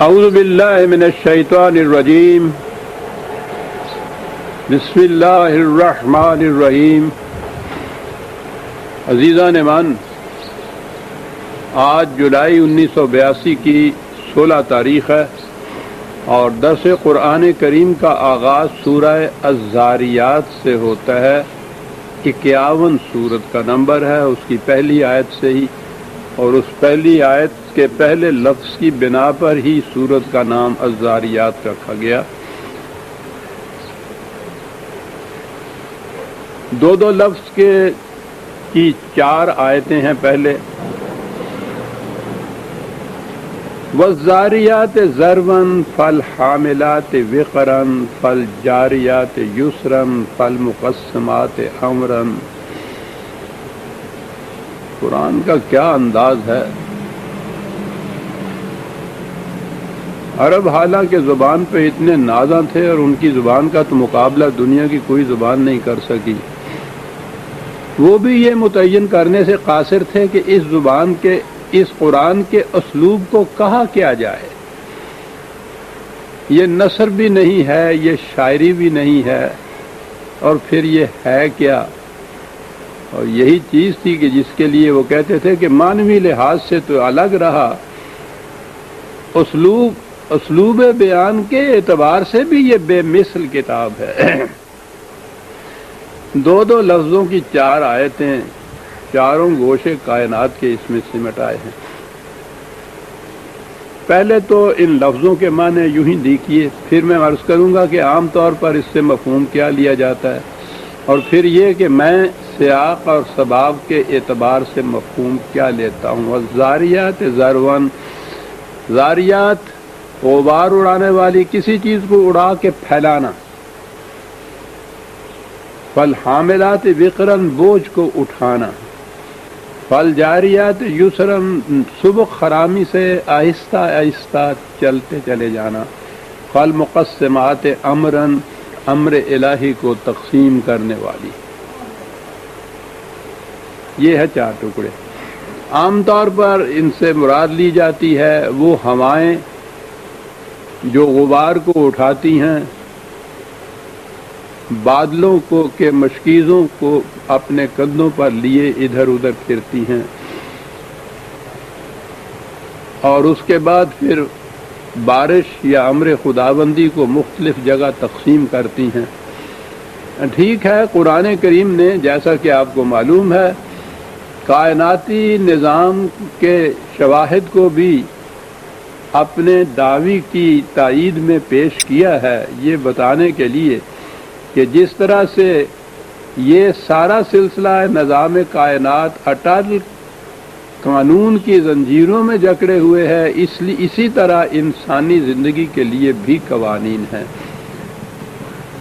اعوذ باللہ من الشیطان الرجیم بسم اللہ الرحمن الرحیم۔ عزیزان ایمان، آج جولائی 1982 کی 16 تاریخ ہے اور درس قرآن کریم کا آغاز سورہ الذاریات سے ہوتا ہے۔ 51 سورت کا نمبر ہے، اس کی پہلی آیت سے ہی، اور اس پہلی آیت کے پہلے لفظ کی بنا پر ہی سورت کا نام الذاریات رکھا گیا۔ دو لفظ کی 4 آیتیں ہیں۔ پہلے والذاریات ذروا فالحاملات وقرا فالجاریات یسرا فالمقسمات امرا۔ قرآن کا کیا انداز ہے! عرب حالانکہ زبان پہ اتنے نازاں تھے اور ان کی زبان کا تو مقابلہ دنیا کی کوئی زبان نہیں کر سکی، وہ بھی یہ متعین کرنے سے قاصر تھے کہ اس زبان کے، اس قرآن کے اسلوب کو کہا کیا جائے۔ یہ نثر بھی نہیں ہے، یہ شاعری بھی نہیں ہے، اور پھر یہ ہے کیا؟ اور یہی چیز تھی کہ جس کے لیے وہ کہتے تھے کہ معنوی لحاظ سے تو الگ رہا، اسلوب بیان کے اعتبار سے بھی یہ بے مثل کتاب ہے۔ دو لفظوں کی 4 آیتیں، چاروں گوشے کائنات کے اس میں سمٹ آئے ہیں۔ پہلے تو ان لفظوں کے معنی یوں ہی دیکھیے، پھر میں عرض کروں گا کہ عام طور پر اس سے مفہوم کیا لیا جاتا ہے، اور پھر یہ کہ میں سیاق اور سباب کے اعتبار سے مفہوم کیا لیتا ہوں۔ والذاریات ذروا، ذاریات غبار اڑانے والی، کسی چیز کو اڑا کے پھیلانا۔ فالحاملات وقرا، بوجھ کو اٹھانا۔ فالجاریات یسرا، سبق خرامی سے آہستہ آہستہ چلتے چلے جانا۔ فالمقسمات امرا، امر الہی کو تقسیم کرنے والی۔ یہ ہے 4 ٹکڑے۔ عام طور پر ان سے مراد لی جاتی ہے وہ ہوائیں جو غبار کو اٹھاتی ہیں، بادلوں کو کے مشکیزوں کو اپنے کندھوں پر لیے ادھر ادھر پھرتی ہیں، اور اس کے بعد پھر بارش یا امر خداوندی کو مختلف جگہ تقسیم کرتی ہیں۔ ٹھیک ہے، قرآن کریم نے جیسا کہ آپ کو معلوم ہے کائناتی نظام کے شواہد کو بھی اپنے دعوی کی تائید میں پیش کیا ہے، یہ بتانے کے لیے کہ جس طرح سے یہ سارا سلسلہ نظام کائنات اٹل قانون کی زنجیروں میں جکڑے ہوئے ہے، اسی طرح انسانی زندگی کے لیے بھی قوانین ہیں۔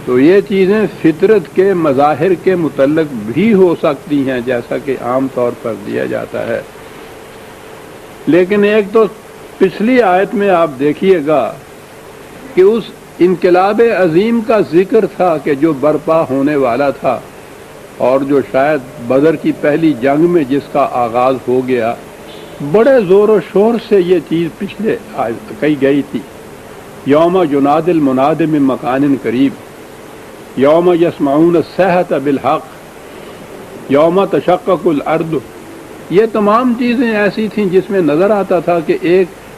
تو یہ چیزیں فطرت کے مظاہر کے متعلق بھی ہو سکتی ہیں جیسا کہ عام طور پر دیا جاتا ہے، لیکن ایک تو پچھلی آیت میں آپ دیکھیے گا کہ اس انقلاب عظیم کا ذکر تھا کہ جو برپا ہونے والا تھا، اور جو شاید بدر کی پہلی جنگ میں جس کا آغاز ہو گیا، بڑے زور و شور سے یہ چیز پچھلے کہی گئی تھی۔ یوم یناد المناد من مکان قریب، یوم یسمعون الصیحۃ بالحق، یوم تشقق الارض۔ یہ تمام چیزیں ایسی تھیں جس میں نظر آتا تھا کہ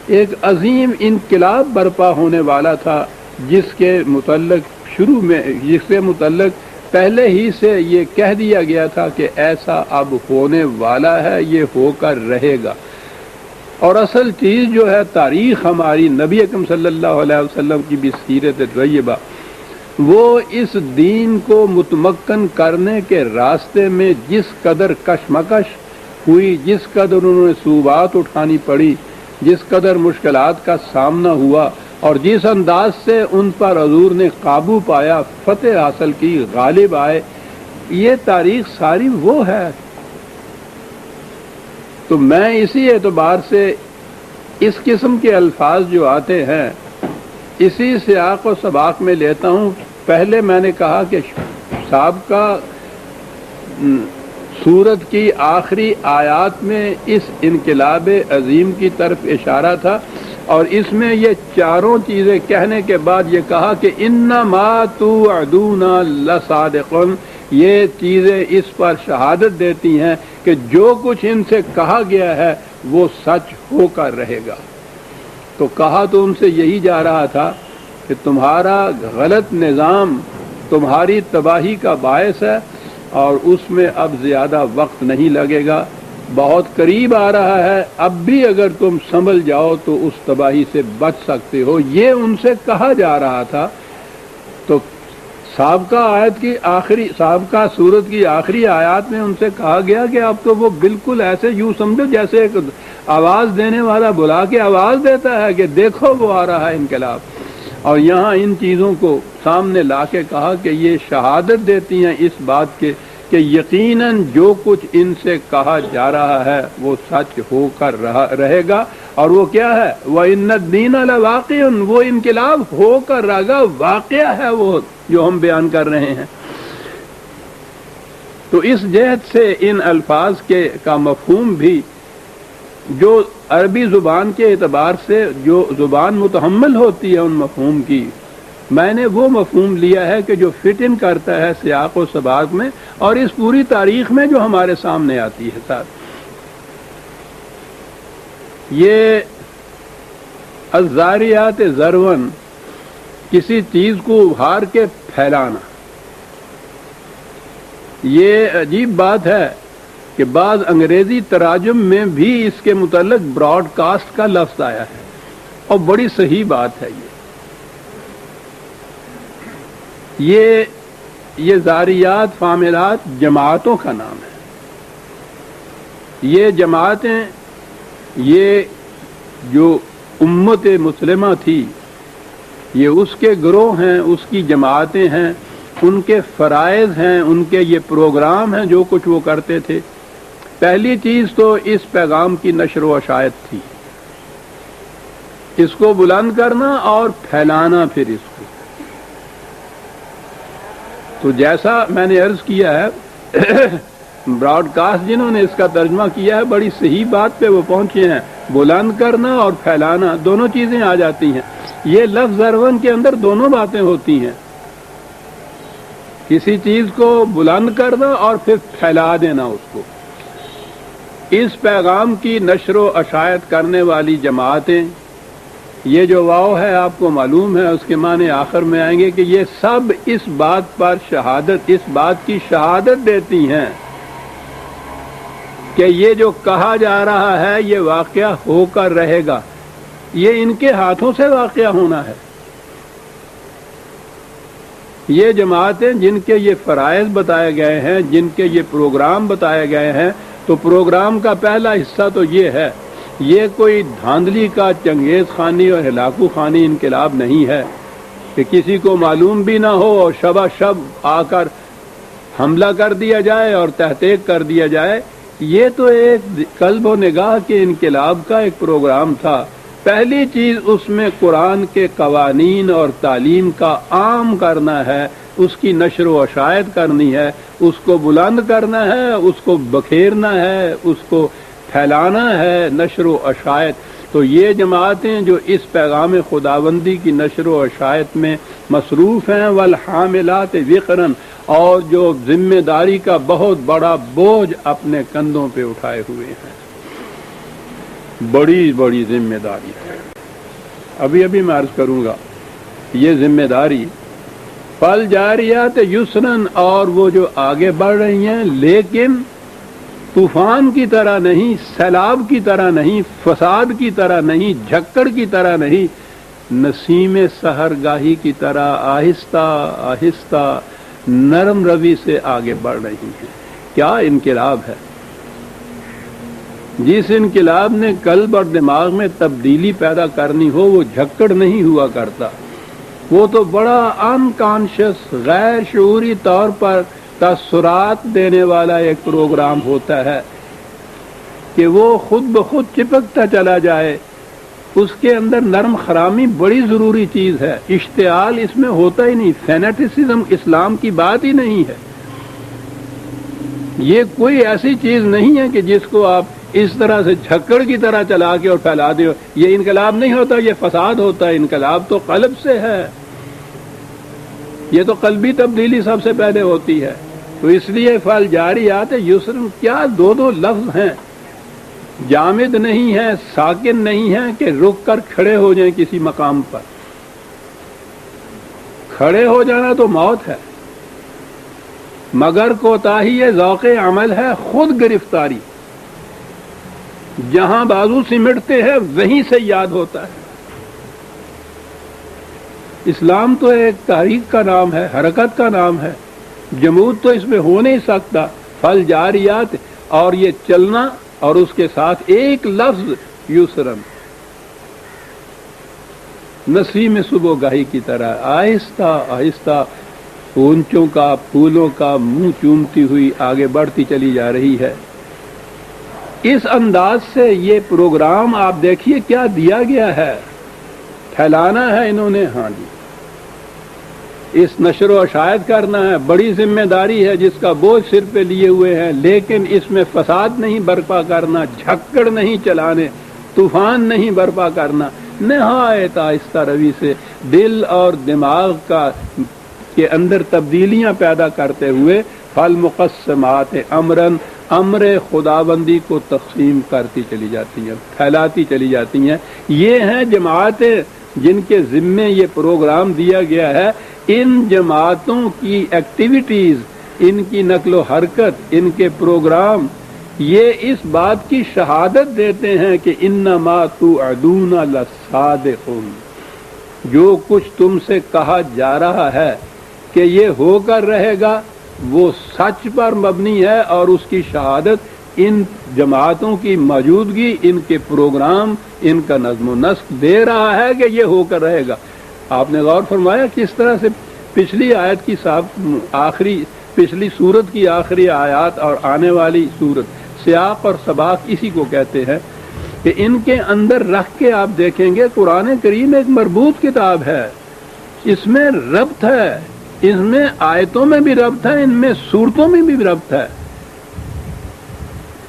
ایک عظیم انقلاب برپا ہونے والا تھا، جس کے متعلق پہلے ہی سے یہ کہہ دیا گیا تھا کہ ایسا اب ہونے والا ہے، یہ ہو کر رہے گا۔ اور اصل چیز جو ہے تاریخ ہماری نبی اکرم صلی اللہ علیہ وسلم کی بھی سیرت طیبہ، وہ اس دین کو متمکن کرنے کے راستے میں جس قدر کشمکش ہوئی، جس قدر انہوں نے صعوبات اٹھانی پڑی، جس قدر مشکلات کا سامنا ہوا، اور جس انداز سے ان پر حضور نے قابو پایا، فتح حاصل کی، غالب آئے، یہ تاریخ ساری وہ ہے۔ تو میں اسی اعتبار سے اس قسم کے الفاظ جو آتے ہیں اسی سیاق و سباق میں لیتا ہوں۔ پہلے میں نے کہا کہ سابقہ سورت کی آخری آیات میں اس انقلاب عظیم کی طرف اشارہ تھا، اور اس میں یہ چاروں چیزیں کہنے کے بعد یہ کہا کہ انما توعدون لصادق، یہ چیزیں اس پر شہادت دیتی ہیں کہ جو کچھ ان سے کہا گیا ہے وہ سچ ہو کر رہے گا۔ تو کہا تو ان سے یہی جا رہا تھا کہ تمہارا غلط نظام تمہاری تباہی کا باعث ہے، اور اس میں اب زیادہ وقت نہیں لگے گا، بہت قریب آ رہا ہے، اب بھی اگر تم سنبھل جاؤ تو اس تباہی سے بچ سکتے ہو، یہ ان سے کہا جا رہا تھا۔ تو سابقہ سورت کی آخری آیات میں ان سے کہا گیا کہ اب تو وہ بالکل ایسے یوں سمجھو جیسے ایک آواز دینے والا بلا کے آواز دیتا ہے کہ دیکھو وہ آ رہا ہے انقلاب، اور یہاں ان چیزوں کو سامنے لا کے کہا کہ یہ شہادت دیتی ہیں اس بات کے کہ یقیناً جو کچھ ان سے کہا جا رہا ہے وہ سچ ہو کر رہے گا، اور وہ کیا ہے؟ وَإِنَّ الدِّينَ لَوَاقِعٌ، وہ انقلاب ہو کر رہے گا، واقعہ ہے وہ جو ہم بیان کر رہے ہیں۔ تو اس جہت سے ان الفاظ کا مفہوم بھی جو عربی زبان کے اعتبار سے جو زبان متحمل ہوتی ہے ان مفہوم کی، میں نے وہ مفہوم لیا ہے کہ جو فٹ ان کرتا ہے سیاق و سباق میں اور اس پوری تاریخ میں جو ہمارے سامنے آتی ہے۔ ساتھ یہ الزاریات ذرون، کسی چیز کو ابھار کے پھیلانا، یہ عجیب بات ہے کہ بعض انگریزی تراجم میں بھی اس کے متعلق براڈ کاسٹ کا لفظ آیا ہے، اور بڑی صحیح بات ہے۔ یہ زاریات فاملات جماعتوں کا نام ہے۔ یہ جماعتیں، یہ جو امت مسلمہ تھی، یہ اس کے گروہ ہیں، اس کی جماعتیں ہیں، ان کے فرائض ہیں، ان کے یہ پروگرام ہیں جو کچھ وہ کرتے تھے۔ پہلی چیز تو اس پیغام کی نشر و اشاعت تھی، اس کو بلند کرنا اور پھیلانا پھر اس کو۔ تو جیسا میں نے عرض کیا ہے، براڈ کاسٹ جنہوں نے اس کا ترجمہ کیا ہے بڑی صحیح بات پہ وہ پہنچے ہیں، بلند کرنا اور پھیلانا دونوں چیزیں آ جاتی ہیں۔ یہ لفظ ذرون کے اندر دونوں باتیں ہوتی ہیں، کسی چیز کو بلند کرنا اور پھر پھیلا دینا اس کو۔ اس پیغام کی نشر و اشاعت کرنے والی جماعتیں، یہ جو واو ہے آپ کو معلوم ہے، اس کے معنی آخر میں آئیں گے کہ یہ سب اس بات پر شہادت، اس بات کی شہادت دیتی ہیں کہ یہ جو کہا جا رہا ہے یہ واقعہ ہو کر رہے گا، یہ ان کے ہاتھوں سے واقعہ ہونا ہے۔ یہ جماعتیں جن کے یہ فرائض بتائے گئے ہیں، جن کے یہ پروگرام بتائے گئے ہیں، تو پروگرام کا پہلا حصہ تو یہ ہے، یہ کوئی دھاندلی کا چنگیز خانی اور ہلاکو خانی انقلاب نہیں ہے کہ کسی کو معلوم بھی نہ ہو اور شبہ شب آ کر حملہ کر دیا جائے اور تحقیق کر دیا جائے۔ یہ تو ایک قلب و نگاہ کے انقلاب کا ایک پروگرام تھا۔ پہلی چیز اس میں قرآن کے قوانین اور تعلیم کا عام کرنا ہے، اس کی نشر و اشاعت کرنی ہے، اس کو بلند کرنا ہے، اس کو بکھیرنا ہے، اس کو پھیلانا ہے، نشر و اشاعت۔ تو یہ جماعتیں جو اس پیغام خداوندی کی نشر و اشاعت میں مصروف ہیں، والحاملات وقرا، اور جو ذمہ داری کا بہت بڑا بوجھ اپنے کندھوں پہ اٹھائے ہوئے ہیں، بڑی بڑی ذمہ داری ہے۔ ابھی میں عرض کروں گا یہ ذمہ داری فالجاریات یسرن، اور وہ جو آگے بڑھ رہی ہیں لیکن طوفان کی طرح نہیں، سیلاب کی طرح نہیں، فساد کی طرح نہیں، جھکڑ کی طرح نہیں، نسیم سحرگاہی کی طرح آہستہ آہستہ نرم روی سے آگے بڑھ رہی ہیں۔ کیا انقلاب ہے! جس انقلاب نے قلب اور دماغ میں تبدیلی پیدا کرنی ہو وہ جھکڑ نہیں ہوا کرتا، وہ تو بڑا انکانشس، غیر شعوری طور پر تاثرات دینے والا ایک پروگرام ہوتا ہے کہ وہ خود بخود چپکتا چلا جائے۔ اس کے اندر نرم خرامی بڑی ضروری چیز ہے، اشتعال اس میں ہوتا ہی نہیں، فینیٹسزم اسلام کی بات ہی نہیں ہے۔ یہ کوئی ایسی چیز نہیں ہے کہ جس کو آپ اس طرح سے جھکڑ کی طرح چلا کے اور پھیلا دے، یہ انقلاب نہیں ہوتا، یہ فساد ہوتا ہے۔ انقلاب تو قلب سے ہے، یہ تو قلبی تبدیلی سب سے پہلے ہوتی ہے۔ تو اس لیے فالجاریات یسرا، کیا دو لفظ ہیں، جامد نہیں ہے، ساکن نہیں ہے کہ رک کر کھڑے ہو جائیں کسی مقام پر۔ کھڑے ہو جانا تو موت ہے، مگر کوتاہی ذوق عمل ہے، خود گرفتاری۔ جہاں بازو سمٹتے ہیں وہیں سے یاد ہوتا ہے۔ اسلام تو ایک تحریک کا نام ہے، حرکت کا نام ہے، جمود تو اس میں ہو نہیں سکتا۔ فل جاریات، اور یہ چلنا اور اس کے ساتھ ایک لفظ یسرن، نسیم صبح گاہی کی طرح آہستہ آہستہ اونچوں کا، پھولوں کا منہ چومتی ہوئی آگے بڑھتی چلی جا رہی ہے۔ اس انداز سے یہ پروگرام آپ دیکھیے کیا دیا گیا ہے، پھیلانا ہے انہوں نے، ہاں جی، اس نشر و اشاعت کرنا ہے، بڑی ذمہ داری ہے جس کا بوجھ سر پہ لیے ہوئے ہیں، لیکن اس میں فساد نہیں برپا کرنا، جھکڑ نہیں چلانے، طوفان نہیں برپا کرنا، نہایت آہستہ روی سے دل اور دماغ کے اندر تبدیلیاں پیدا کرتے ہوئے فالمقسمات امرن، امر خداوندی کو تقسیم کرتی چلی جاتی ہیں، پھیلاتی چلی جاتی ہیں۔ یہ ہیں جماعتیں جن کے ذمے یہ پروگرام دیا گیا ہے۔ ان جماعتوں کی ایکٹیویٹیز، ان کی نقل و حرکت، ان کے پروگرام یہ اس بات کی شہادت دیتے ہیں کہ انما توعدون لصادق، جو کچھ تم سے کہا جا رہا ہے کہ یہ ہو کر رہے گا وہ سچ پر مبنی ہے، اور اس کی شہادت ان جماعتوں کی موجودگی، ان کے پروگرام، ان کا نظم و نسق دے رہا ہے کہ یہ ہو کر رہے گا۔ آپ نے غور فرمایا کس طرح سے پچھلی آیت کی پچھلی سورت کی آخری آیات اور آنے والی سورت، سیاق اور سباق اسی کو کہتے ہیں، کہ ان کے اندر رکھ کے آپ دیکھیں گے قرآن کریم ایک مربوط کتاب ہے، اس میں ربط ہے، اس میں آیتوں میں بھی ربط ہے، ان میں سورتوں میں بھی ربط ہے۔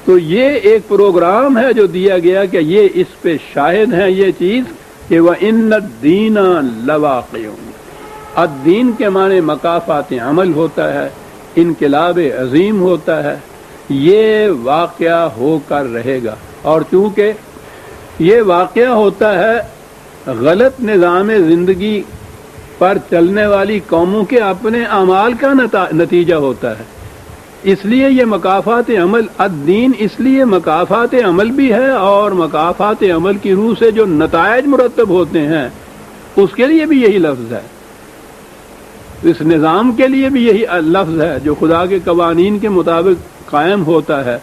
تو یہ ایک پروگرام ہے جو دیا گیا کہ یہ اس پہ شاہد ہے یہ چیز کہ وَإِنَّ الدِّينَ لَوَاقِعٌ، الدین کے معنی مکافات عمل ہوتا ہے، انقلاب عظیم ہوتا ہے، یہ واقعہ ہو کر رہے گا۔ اور چونکہ یہ واقعہ ہوتا ہے غلط نظام زندگی پر چلنے والی قوموں کے اپنے اعمال کا نتیجہ ہوتا ہے، اس لیے یہ مکافات عمل، الدین اس لیے مکافات عمل بھی ہے، اور مکافات عمل کی روح سے جو نتائج مرتب ہوتے ہیں اس کے لیے بھی یہی لفظ ہے، اس نظام کے لیے بھی یہی لفظ ہے جو خدا کے قوانین کے مطابق قائم ہوتا ہے،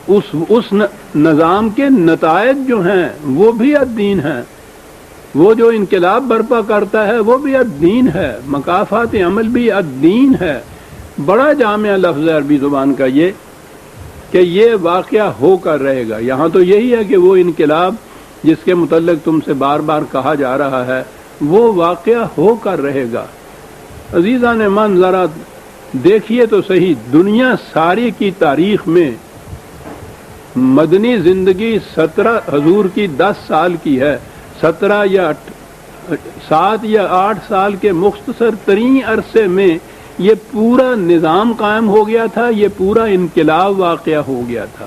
اس نظام کے نتائج جو ہیں وہ بھی الدین ہیں، وہ جو انقلاب برپا کرتا ہے وہ بھی الدین ہے، مکافات عمل بھی الدین ہے۔ بڑا جامع لفظ ہے عربی زبان کا یہ کہ یہ واقعہ ہو کر رہے گا۔ یہاں تو یہی ہے کہ وہ انقلاب جس کے متعلق تم سے بار بار کہا جا رہا ہے وہ واقعہ ہو کر رہے گا۔ عزیزان من ذرا دیکھیے تو صحیح، دنیا ساری کی تاریخ میں مدنی زندگی 17 حضور کی 10 سال کی ہے، 17 یا 7 یا 8 سال کے مختصر ترین عرصے میں یہ پورا نظام قائم ہو گیا تھا، یہ پورا انقلاب واقعہ ہو گیا تھا۔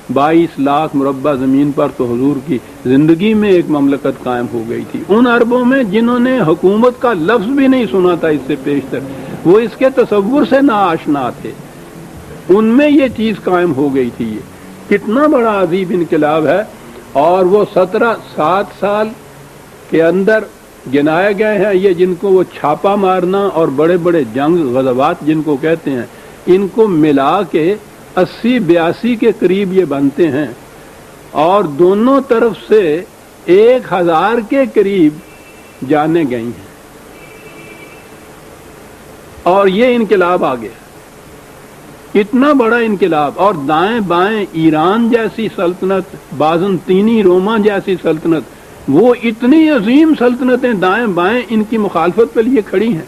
22 لاکھ مربع زمین پر تو حضور کی زندگی میں ایک مملکت قائم ہو گئی تھی۔ ان عربوں میں جنہوں نے حکومت کا لفظ بھی نہیں سنا تھا اس سے پیشتر، وہ اس کے تصور سے ناآشنا تھے، ان میں یہ چیز قائم ہو گئی تھی۔ یہ کتنا بڑا عظیم انقلاب ہے، اور وہ 7 سال کے اندر گنائے گئے ہیں یہ، جن کو وہ چھاپا مارنا اور بڑے بڑے جنگ غزوات جن کو کہتے ہیں، ان کو ملا کے 80-82 کے قریب یہ بنتے ہیں، اور دونوں طرف سے 1000 کے قریب جانے گئی ہیں، اور یہ انقلاب آ گیا، اتنا بڑا انقلاب۔ اور دائیں بائیں ایران جیسی سلطنت، بازنطینی روما جیسی سلطنت، وہ اتنی عظیم سلطنتیں دائیں بائیں ان کی مخالفت کے لیے کھڑی ہیں،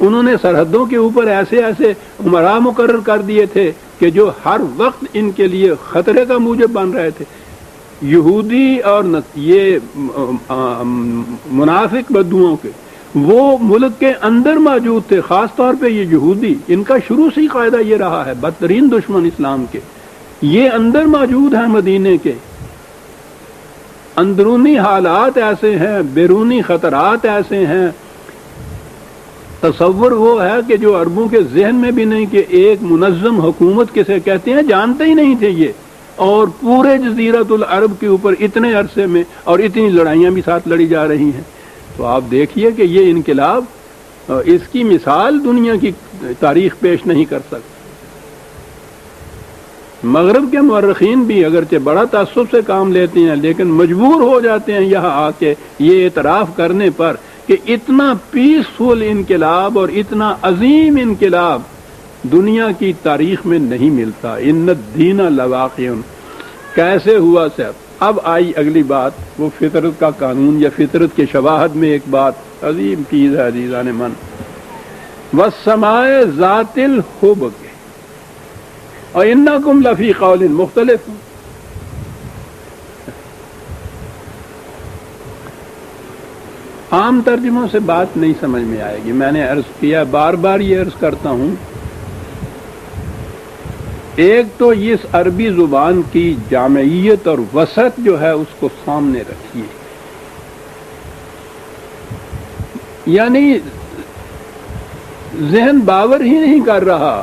انہوں نے سرحدوں کے اوپر ایسے ایسے امراء مقرر کر دیے تھے کہ جو ہر وقت ان کے لیے خطرے کا موجب بن رہے تھے. یہودی اور یہ منافق بدوؤں کے وہ ملک کے اندر موجود تھے، خاص طور پہ یہ یہودی، ان کا شروع سے ہی قاعدہ یہ رہا ہے، بدترین دشمن اسلام کے یہ اندر موجود ہیں. مدینے کے اندرونی حالات ایسے ہیں، بیرونی خطرات ایسے ہیں، تصور وہ ہے کہ جو عربوں کے ذہن میں بھی نہیں کہ ایک منظم حکومت کسے کہتے ہیں جانتے ہی نہیں تھے یہ، اور پورے جزیرۃ العرب کے اوپر اتنے عرصے میں اور اتنی لڑائیاں بھی ساتھ لڑی جا رہی ہیں. تو آپ دیکھیے کہ یہ انقلاب، اس کی مثال دنیا کی تاریخ پیش نہیں کر سکتی. مغرب کے مورخین بھی اگرچہ بڑا تعصب سے کام لیتے ہیں لیکن مجبور ہو جاتے ہیں یہاں آ کے یہ اعتراف کرنے پر کہ اتنا پیسفل انقلاب اور اتنا عظیم انقلاب دنیا کی تاریخ میں نہیں ملتا. ان الدین لواقع. کیسے ہوا صاحب؟ اب آئی اگلی بات، وہ فطرت کا قانون یا فطرت کے شواہد میں ایک بات عظیم چیز ہے عزیزان من. والسماء ذات الحبک وَإِنَّكُمْ لَفِي قَوْلٍ مختلف. عام ترجموں سے بات نہیں سمجھ میں آئے گی. میں نے عرض کیا، بار بار یہ عرض کرتا ہوں، ایک تو اس عربی زبان کی جامعیت اور وسعت جو ہے اس کو سامنے رکھیے. یعنی ذہن باور ہی نہیں کر رہا.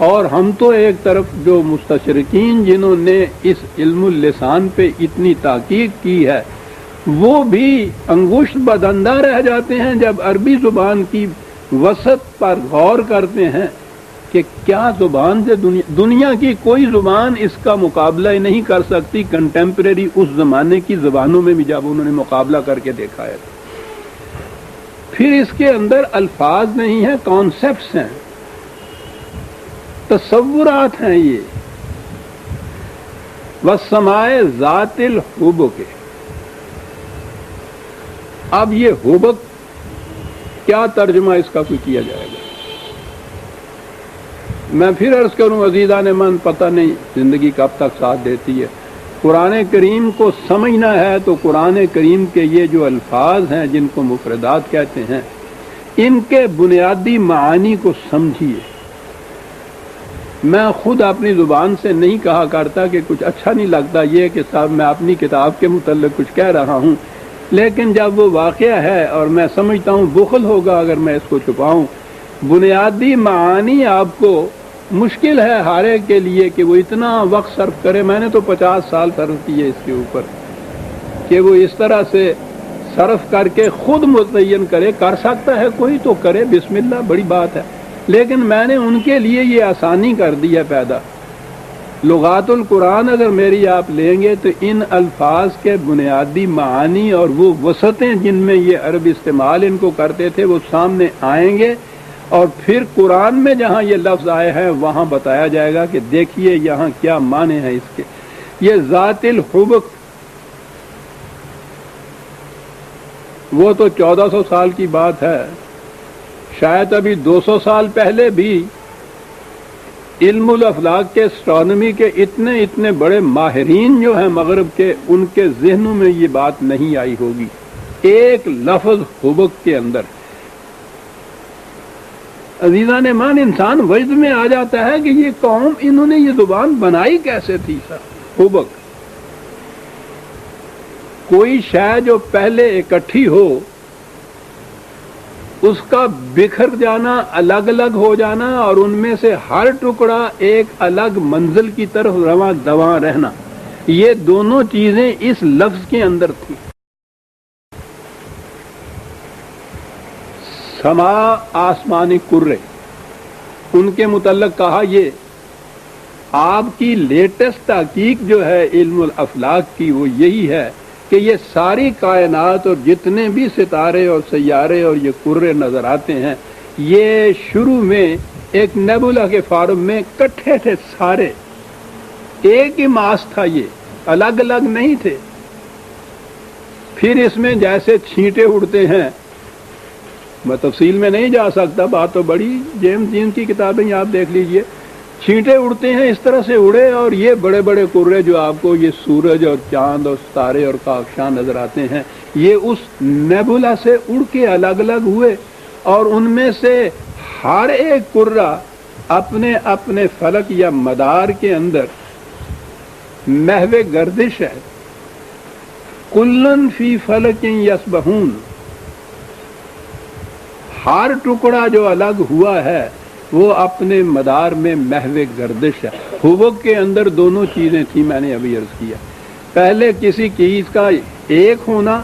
اور ہم تو ایک طرف جو مستشرقین جنہوں نے اس علم اللسان پہ اتنی تحقیق کی ہے وہ بھی انگشت بدندہ رہ جاتے ہیں جب عربی زبان کی وسعت پر غور کرتے ہیں کہ کیا زبان سے دنیا کی کوئی زبان اس کا مقابلہ ہی نہیں کر سکتی کنٹمپریری اس زمانے کی زبانوں میں بھی جب انہوں نے مقابلہ کر کے دیکھا ہے. پھر اس کے اندر الفاظ نہیں ہیں، کانسیپٹس ہیں، تصورات ہیں. یہ والسماء ذات الحبک. اب یہ حبک کیا ترجمہ اس کا کوئی کیا جائے گا؟ میں پھر عرض کروں عزیزان من، پتہ نہیں زندگی کب تک ساتھ دیتی ہے. قرآن کریم کو سمجھنا ہے تو قرآن کریم کے یہ جو الفاظ ہیں جن کو مفردات کہتے ہیں ان کے بنیادی معانی کو سمجھیے. میں خود اپنی زبان سے نہیں کہا کرتا کہ کچھ اچھا نہیں لگتا یہ کہ صاحب میں اپنی کتاب کے متعلق کچھ کہہ رہا ہوں، لیکن جب وہ واقعہ ہے اور میں سمجھتا ہوں بخل ہوگا اگر میں اس کو چھپاؤں. بنیادی معانی آپ کو مشکل ہے ہر ایک کے لیے کہ وہ اتنا وقت صرف کرے. میں نے تو 50 سال صرف کیے اس کے اوپر کہ وہ اس طرح سے صرف کر کے خود متعین کرے. کر سکتا ہے کوئی تو کرے، بسم اللہ، بڑی بات ہے. لیکن میں نے ان کے لیے یہ آسانی کر دی ہے پیدا. لغات القرآن اگر میری آپ لیں گے تو ان الفاظ کے بنیادی معانی اور وہ وسعتیں جن میں یہ عرب استعمال ان کو کرتے تھے وہ سامنے آئیں گے، اور پھر قرآن میں جہاں یہ لفظ آئے ہیں وہاں بتایا جائے گا کہ دیکھیے یہاں کیا معنی ہے اس کے. یہ ذات الحبک وہ تو 1400 سال کی بات ہے. شاید ابھی 200 سال پہلے بھی علم الافلاک کے اسٹرانومی کے اتنے بڑے ماہرین جو ہیں مغرب کے، ان کے ذہنوں میں یہ بات نہیں آئی ہوگی. ایک لفظ حبک کے اندر عزیزان مان انسان وجد میں آ جاتا ہے کہ یہ قوم انہوں نے یہ زبان بنائی کیسے تھی. سر حبک کوئی شے جو پہلے اکٹھی ہو اس کا بکھر جانا، الگ الگ ہو جانا، اور ان میں سے ہر ٹکڑا ایک الگ منزل کی طرف رواں دواں رہنا، یہ دونوں چیزیں اس لفظ کے اندر تھیں. سما آسمانی کرے، ان کے متعلق کہا یہ آپ کی لیٹسٹ تحقیق جو ہے علم الافلاک کی وہ یہی ہے کہ یہ ساری کائنات اور جتنے بھی ستارے اور سیارے اور یہ کرے نظر آتے ہیں یہ شروع میں ایک نیبولا کے فارم میں کٹھے تھے، سارے ایک ہی ماس تھا، یہ الگ الگ نہیں تھے. پھر اس میں جیسے چھینٹے اڑتے ہیں میں تفصیل میں نہیں جا سکتا، بات تو بڑی، جیمز جین کی کتابیں آپ دیکھ لیجئے، چھینٹے اڑتے ہیں اس طرح سے اڑے، اور یہ بڑے بڑے کرے جو آپ کو یہ سورج اور چاند اور ستارے اور کہکشاں نظر آتے ہیں، یہ اس نیبولا سے اڑ کے الگ الگ ہوئے، اور ان میں سے ہر ایک کرہ اپنے اپنے فلک یا مدار کے اندر محو گردش ہے، کلن فی فلک یسبحون، ہر ٹکڑا جو الگ ہوا ہے وہ اپنے مدار میں محو گردش ہے۔ حبک کے اندر دونوں چیزیں تھیں، میں نے ابھی عرض کیا، پہلے کسی چیز کا ایک ہونا،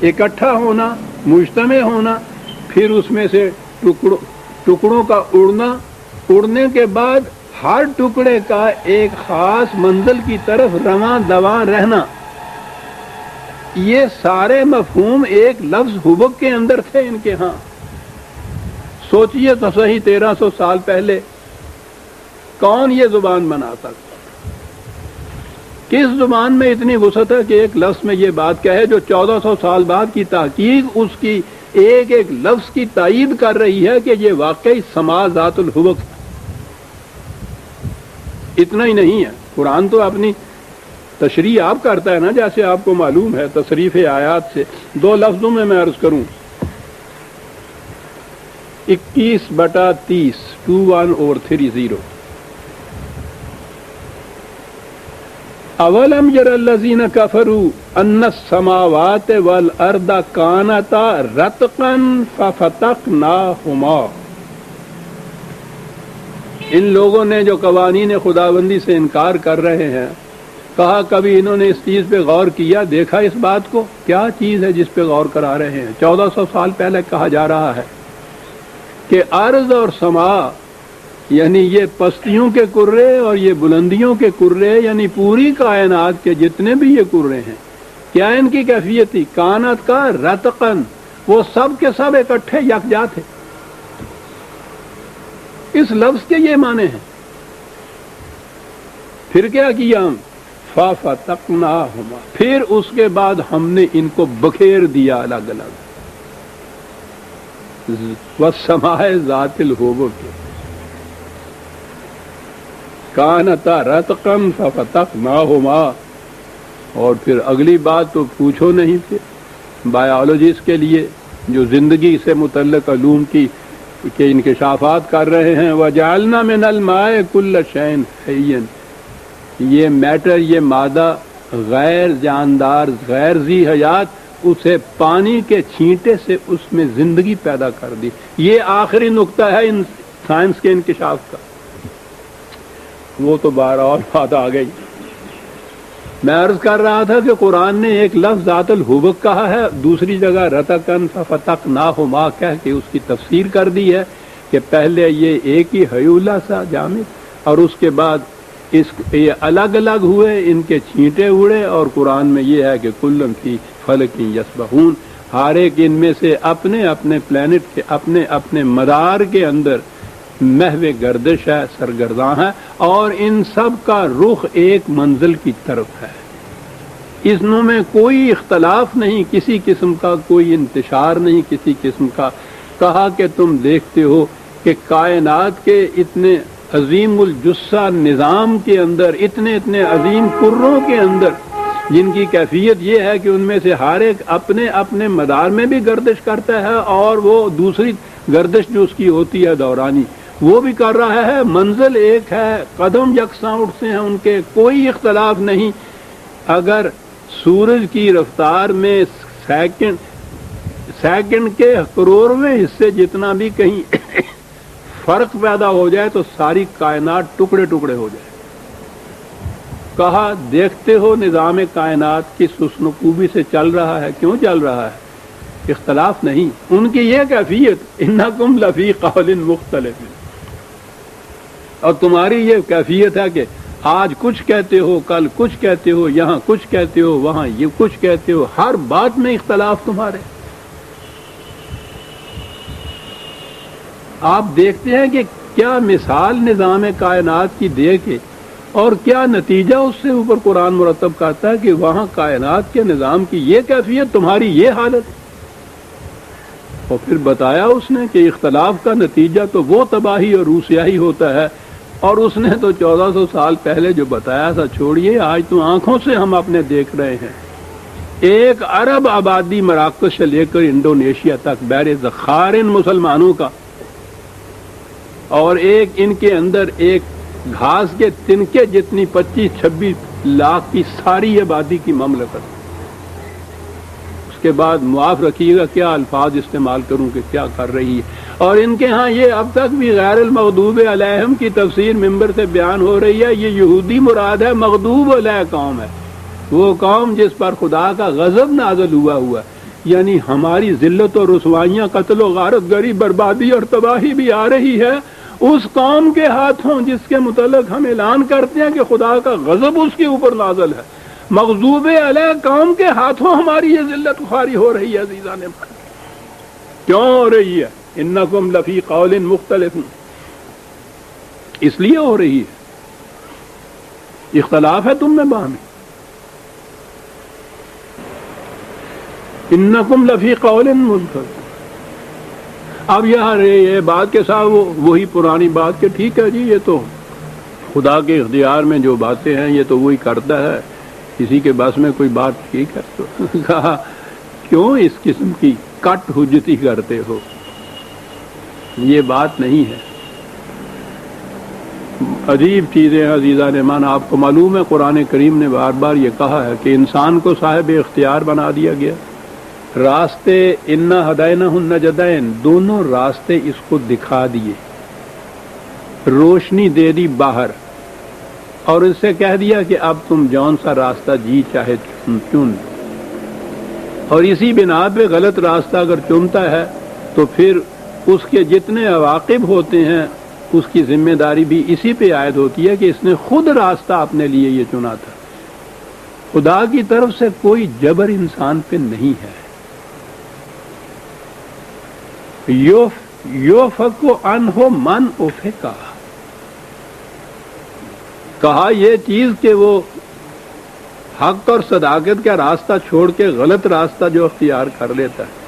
اکٹھا ہونا، مجتمع ہونا، پھر اس میں سے ٹکڑوں کا اڑنا، اڑنے کے بعد ہر ٹکڑے کا ایک خاص منزل کی طرف رواں دواں رہنا، یہ سارے مفہوم ایک لفظ حبک کے اندر تھے ان کے ہاں۔ سوچئے تو صحیح، 1300 سال پہلے کون یہ زبان بنا سکتا؟ کس زبان میں اتنی وسعت ہے کہ ایک لفظ میں یہ بات کہے، جو 1400 سال بعد کی تحقیق اس کی ایک ایک لفظ کی تائید کر رہی ہے کہ یہ واقعی سما ذات الحبک ہے۔ اتنا ہی نہیں ہے، قرآن تو اپنی تشریح آپ کرتا ہے نا، جیسے آپ کو معلوم ہے تصریف آیات سے۔ دو لفظوں میں عرض کروں، 21/30 21/30 اولم یر الذین کفروا ان السماوات والارض کانتا رتقا ففتقناہما، ان لوگوں نے جو قوانین خداوندی سے انکار کر رہے ہیں، کہا کبھی انہوں نے اس چیز پہ غور کیا، دیکھا اس بات کو، کیا چیز ہے جس پہ غور کرا رہے ہیں؟ 1400 سال پہلے کہا جا رہا ہے کہ ارض اور سما، یعنی یہ پستیوں کے کرے اور یہ بلندیوں کے کرے، یعنی پوری کائنات کے جتنے بھی یہ کرے ہیں، کیا ان کی کیفیت تھی؟ کانت کا رتقن، وہ سب کے سب اکٹھے یکجا تھے۔ اس لفظ کے یہ معنی ہیں۔ پھر کیا کیا ہم؟ فَفَتَقْنَاهُمَا، پھر اس کے بعد ہم نے ان کو بکھیر دیا الگ الگ۔ وَالسَّمَاءِ ذَاتِ الْحُبُكِ کانتا رتقا فَفَتَقْنَاهُمَا، اور پھر اگلی بات تو پوچھو نہیں، پھر بایولوجسٹ کے لیے جو زندگی سے متعلق علوم کی کے انکشافات کر رہے ہیں، وَجَعَلْنَا مِنَ الْمَاءِ كُلَّ شَيْءٍ حَيٍّ، یہ میٹر، یہ مادہ غیر جاندار، غیر ذی حیات، اسے پانی کے چھینٹے سے اس میں زندگی پیدا کر دی۔ یہ آخری نقطہ ہے ان سائنس کے انکشاف کا۔ وہ تو بہرحال بات آ گئی۔ میں عرض کر رہا تھا کہ قرآن نے ایک لفظ ذات الحبک کہا ہے، دوسری جگہ رتقن ففتقناہما کہہ کے اس کی تفسیر کر دی ہے کہ پہلے یہ ایک ہی حیولہ سا جامد، اور اس کے بعد یہ الگ الگ ہوئے، ان کے چھینٹے اڑے، اور قرآن میں یہ ہے کہ کلن فی فلک یسبحون، ہر ایک ان میں سے اپنے اپنے پلانٹ کے اپنے اپنے مدار کے اندر محو گردش ہے، سرگرداں ہے، اور ان سب کا رخ ایک منزل کی طرف ہے۔ اس میں کوئی اختلاف نہیں، کسی قسم کا کوئی انتشار نہیں، کسی قسم کا۔ کہا کہ تم دیکھتے ہو کہ کائنات کے اتنے عظیم الجثہ نظام کے اندر، اتنے اتنے عظیم کروں کے اندر، جن کی کیفیت یہ ہے کہ ان میں سے ہر ایک اپنے اپنے مدار میں بھی گردش کرتا ہے، اور وہ دوسری گردش جو اس کی ہوتی ہے دورانی، وہ بھی کر رہا ہے، منزل ایک ہے، قدم یکساں اٹھتے ہیں ان کے، کوئی اختلاف نہیں۔ اگر سورج کی رفتار میں سیکنڈ کے کروڑویں حصے جتنا بھی کہیں فرق پیدا ہو جائے تو ساری کائنات ٹکڑے ٹکڑے ہو جائے۔ کہا دیکھتے ہو نظام کائنات کس حسن و خوبی سے چل رہا ہے، کیوں چل رہا ہے؟ اختلاف نہیں۔ ان کی یہ کیفیت، انکم لفی قول مختلف، اور تمہاری یہ کیفیت ہے کہ آج کچھ کہتے ہو، کل کچھ کہتے ہو، یہاں کچھ کہتے ہو، وہاں یہ کچھ کہتے ہو، ہر بات میں اختلاف تمہارے۔ آپ دیکھتے ہیں کہ کیا مثال نظام کائنات کی دے کے، اور کیا نتیجہ اس سے اوپر قرآن مرتب کرتا ہے کہ وہاں کائنات کے نظام کی یہ کیفیت، تمہاری یہ حالت، اور پھر بتایا اس نے کہ اختلاف کا نتیجہ تو وہ تباہی اور روسیاہی ہوتا ہے، اور اس نے تو 1400 سال پہلے جو بتایا تھا چھوڑیے، آج تو آنکھوں سے ہم اپنے دیکھ رہے ہیں۔ 1 ارب آبادی مراکش سے لے کر انڈونیشیا تک بحر ذخائر ان مسلمانوں کا، اور ان کے اندر ایک گھاس کے تنکے جتنی 25-26 لاکھ کی ساری آبادی کی مملکت۔ اس کے بعد معاف رکھیے گا کیا الفاظ استعمال کروں کہ کیا کر رہی ہے، اور ان کے ہاں یہ اب تک بھی غیر المغضوب علیہم کی تفسیر ممبر سے بیان ہو رہی ہے۔ یہ یہودی مراد ہے، مغضوب علیہ قوم ہے، وہ قوم جس پر خدا کا غضب نازل ہوا ہے، یعنی ہماری ذلت اور رسوائیاں، قتل و غارت گری، بربادی اور تباہی بھی آ رہی ہے اس قوم کے ہاتھوں جس کے متعلق ہم اعلان کرتے ہیں کہ خدا کا غضب اس کے اوپر نازل ہے۔ مغضوب علیہ قوم کے ہاتھوں ہماری یہ ذلت خواری ہو رہی ہے عزیزان، کیوں ہو رہی ہے؟ انکم لفی قول مختلف، اس لیے ہو رہی ہے، اختلاف ہے تم میں باہمی۔ انکم لفی قول مختلف، اب یہ بات کے ساتھ وہی پرانی بات کہ ٹھیک ہے جی، یہ تو خدا کے اختیار میں جو باتیں ہیں یہ تو وہی کرتا ہے، کسی کے بس میں کوئی بات ٹھیک ہے تو کہا کیوں اس قسم کی کٹ حجتی کرتے ہو، یہ بات نہیں ہے۔ عجیب چیزیں ہیں عزیزان ایمان، آپ کو معلوم ہے قرآن کریم نے بار بار یہ کہا ہے کہ انسان کو صاحب اختیار بنا دیا گیا، راستے انا ہدینہ النجدین، دونوں راستے اس کو دکھا دیے، روشنی دے دی باہر، اور اس سے کہہ دیا کہ اب تم جون سا راستہ جی چاہے چن، اور اسی بنا پہ غلط راستہ اگر چنتا ہے تو پھر اس کے جتنے عواقب ہوتے ہیں اس کی ذمہ داری بھی اسی پہ عائد ہوتی ہے کہ اس نے خود راستہ اپنے لیے یہ چنا تھا۔ خدا کی طرف سے کوئی جبر انسان پہ نہیں ہے۔ یوفک عنہ من افکا، کہا یہ چیز کہ وہ حق اور صداقت کا راستہ چھوڑ کے غلط راستہ جو اختیار کر لیتا ہے،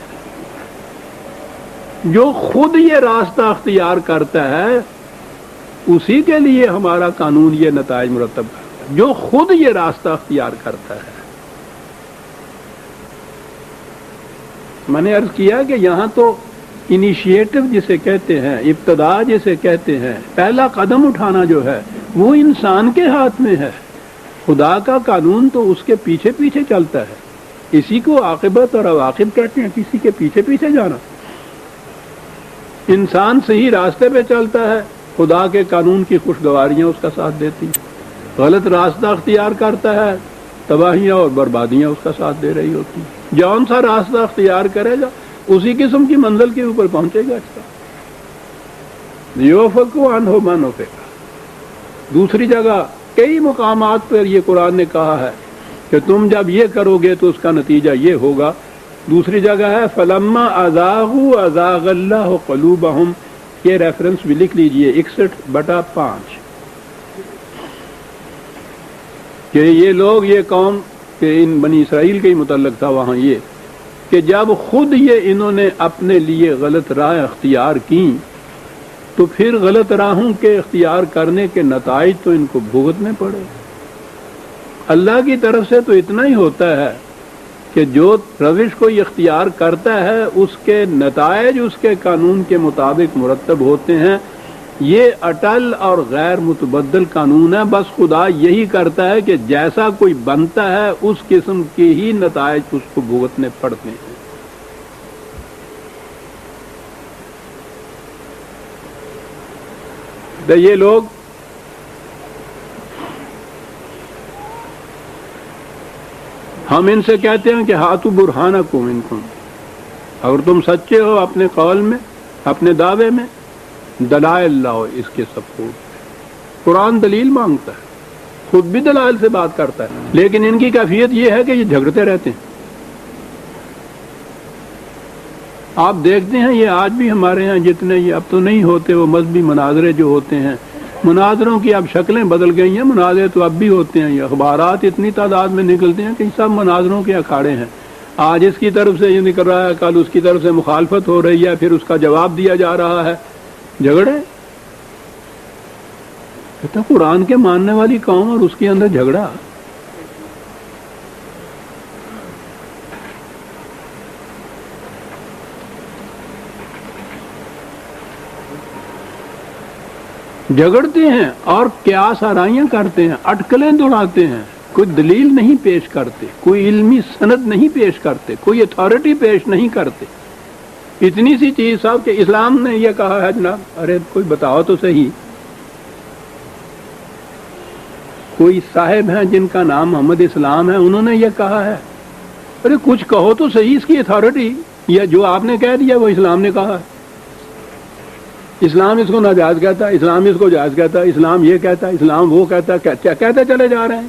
جو خود یہ راستہ اختیار کرتا ہے اسی کے لیے ہمارا قانون یہ نتائج مرتب کرتا ہے، جو خود یہ راستہ اختیار کرتا ہے۔ میں نے عرض کیا کہ یہاں تو انیشیٹو جسے کہتے ہیں، ابتدا جسے کہتے ہیں، پہلا قدم اٹھانا جو ہے وہ انسان کے ہاتھ میں ہے، خدا کا قانون تو اس کے پیچھے پیچھے چلتا ہے، اسی کو عاقبت اور عواقب کہتے ہیں، کسی کے پیچھے پیچھے جانا۔ انسان صحیح راستے پہ چلتا ہے، خدا کے قانون کی خوشگواریاں اس کا ساتھ دیتی، غلط راستہ اختیار کرتا ہے، تباہیاں اور بربادیاں اس کا ساتھ دے رہی ہوتی، جون سا راستہ اختیار کرے گا اسی قسم کی منزل کے اوپر پہنچے گا۔ اس کا یوفک عنہ من افک۔ دوسری جگہ کئی مقامات پر یہ قرآن نے کہا ہے کہ تم جب یہ کرو گے تو اس کا نتیجہ یہ ہوگا۔ دوسری جگہ ہے فلما ازاغوا ازاغ اللہ قلوبہم، یہ ریفرنس بھی لکھ لیجئے 61/5، کہ یہ لوگ، یہ قوم، کہ ان بنی اسرائیل کے ہی متعلق تھا وہاں یہ، کہ جب خود یہ انہوں نے اپنے لیے غلط راہ اختیار کی تو پھر غلط راہوں کے اختیار کرنے کے نتائج تو ان کو بھگتنے پڑے۔ اللہ کی طرف سے تو اتنا ہی ہوتا ہے کہ جو روش کو یہ اختیار کرتا ہے اس کے نتائج اس کے قانون کے مطابق مرتب ہوتے ہیں۔ یہ اٹل اور غیر متبدل قانون ہے، بس خدا یہی کرتا ہے کہ جیسا کوئی بنتا ہے اس قسم کے ہی نتائج اس کو بھگتنے پڑتے ہیں۔ تو یہ لوگ ہم ان سے کہتے ہیں کہ ہاتھو برہانکم ان کم، اگر تم سچے ہو اپنے قول میں، اپنے دعوے میں، دلائل لاؤ اس کے سپورٹ۔ قرآن دلیل مانگتا ہے، خود بھی دلائل سے بات کرتا ہے، لیکن ان کی کیفیت یہ ہے کہ یہ جھگڑتے رہتے ہیں۔ آپ دیکھتے ہیں یہ آج بھی ہمارے ہاں جتنے، یہ اب تو نہیں ہوتے وہ مذہبی مناظرے جو ہوتے ہیں، مناظروں کی اب شکلیں بدل گئی ہیں، مناظرے تو اب بھی ہوتے ہیں، یہ اخبارات اتنی تعداد میں نکلتے ہیں کہ سب مناظروں کے اکھاڑے ہیں۔ آج اس کی طرف سے یہ نکل رہا ہے، کل اس کی طرف سے مخالفت ہو رہی ہے، پھر اس کا جواب دیا جا رہا ہے، جھگڑے۔ کہتا قرآن کے ماننے والی قوم اور اس کے اندر جھگڑا۔ جھگڑتے ہیں اور قیاس آرائیاں کرتے ہیں، اٹکلیں دوڑاتے ہیں، کوئی دلیل نہیں پیش کرتے، کوئی علمی سند نہیں پیش کرتے، کوئی اتھارٹی پیش نہیں کرتے۔ اتنی سی چیز صاحب کہ اسلام نے یہ کہا ہے جناب، ارے کوئی بتاؤ تو صحیح۔ کوئی صاحب ہیں جن کا نام محمد اسلام ہے، انہوں نے یہ کہا ہے، ارے کچھ کہو تو صحیح اس کی اتھارٹی، یا جو آپ نے کہہ دیا وہ اسلام نے کہا ہے۔ اسلام اس کو ناجائز کہتا ہے، اسلام اس کو جائز کہتا ہے، اسلام یہ کہتا ہے، اسلام وہ کہتا ہے، کہتے چلے جا رہے ہیں۔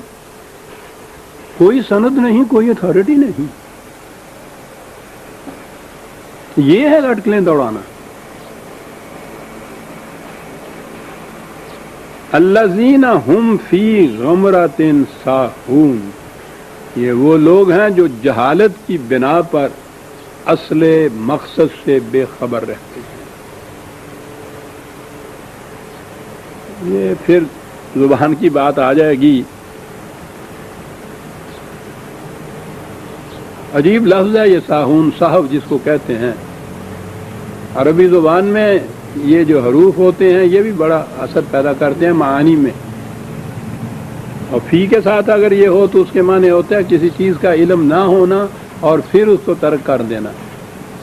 کوئی سند نہیں، کوئی اتھارٹی نہیں۔ یہ ہے لٹکلیں دوڑانا۔ الذین ہم فی غمرۃ ساہون، یہ وہ لوگ ہیں جو جہالت کی بنا پر اصل مقصد سے بے خبر رہتے ہیں۔ یہ پھر زبان کی بات آ جائے گی، عجیب لفظ ہے یہ ساہون، صاحب جس کو کہتے ہیں۔ عربی زبان میں یہ جو حروف ہوتے ہیں یہ بھی بڑا اثر پیدا کرتے ہیں معانی میں، اور فی کے ساتھ اگر یہ ہو تو اس کے معنی ہوتا ہے کسی چیز کا علم نہ ہونا اور پھر اس کو ترک کر دینا،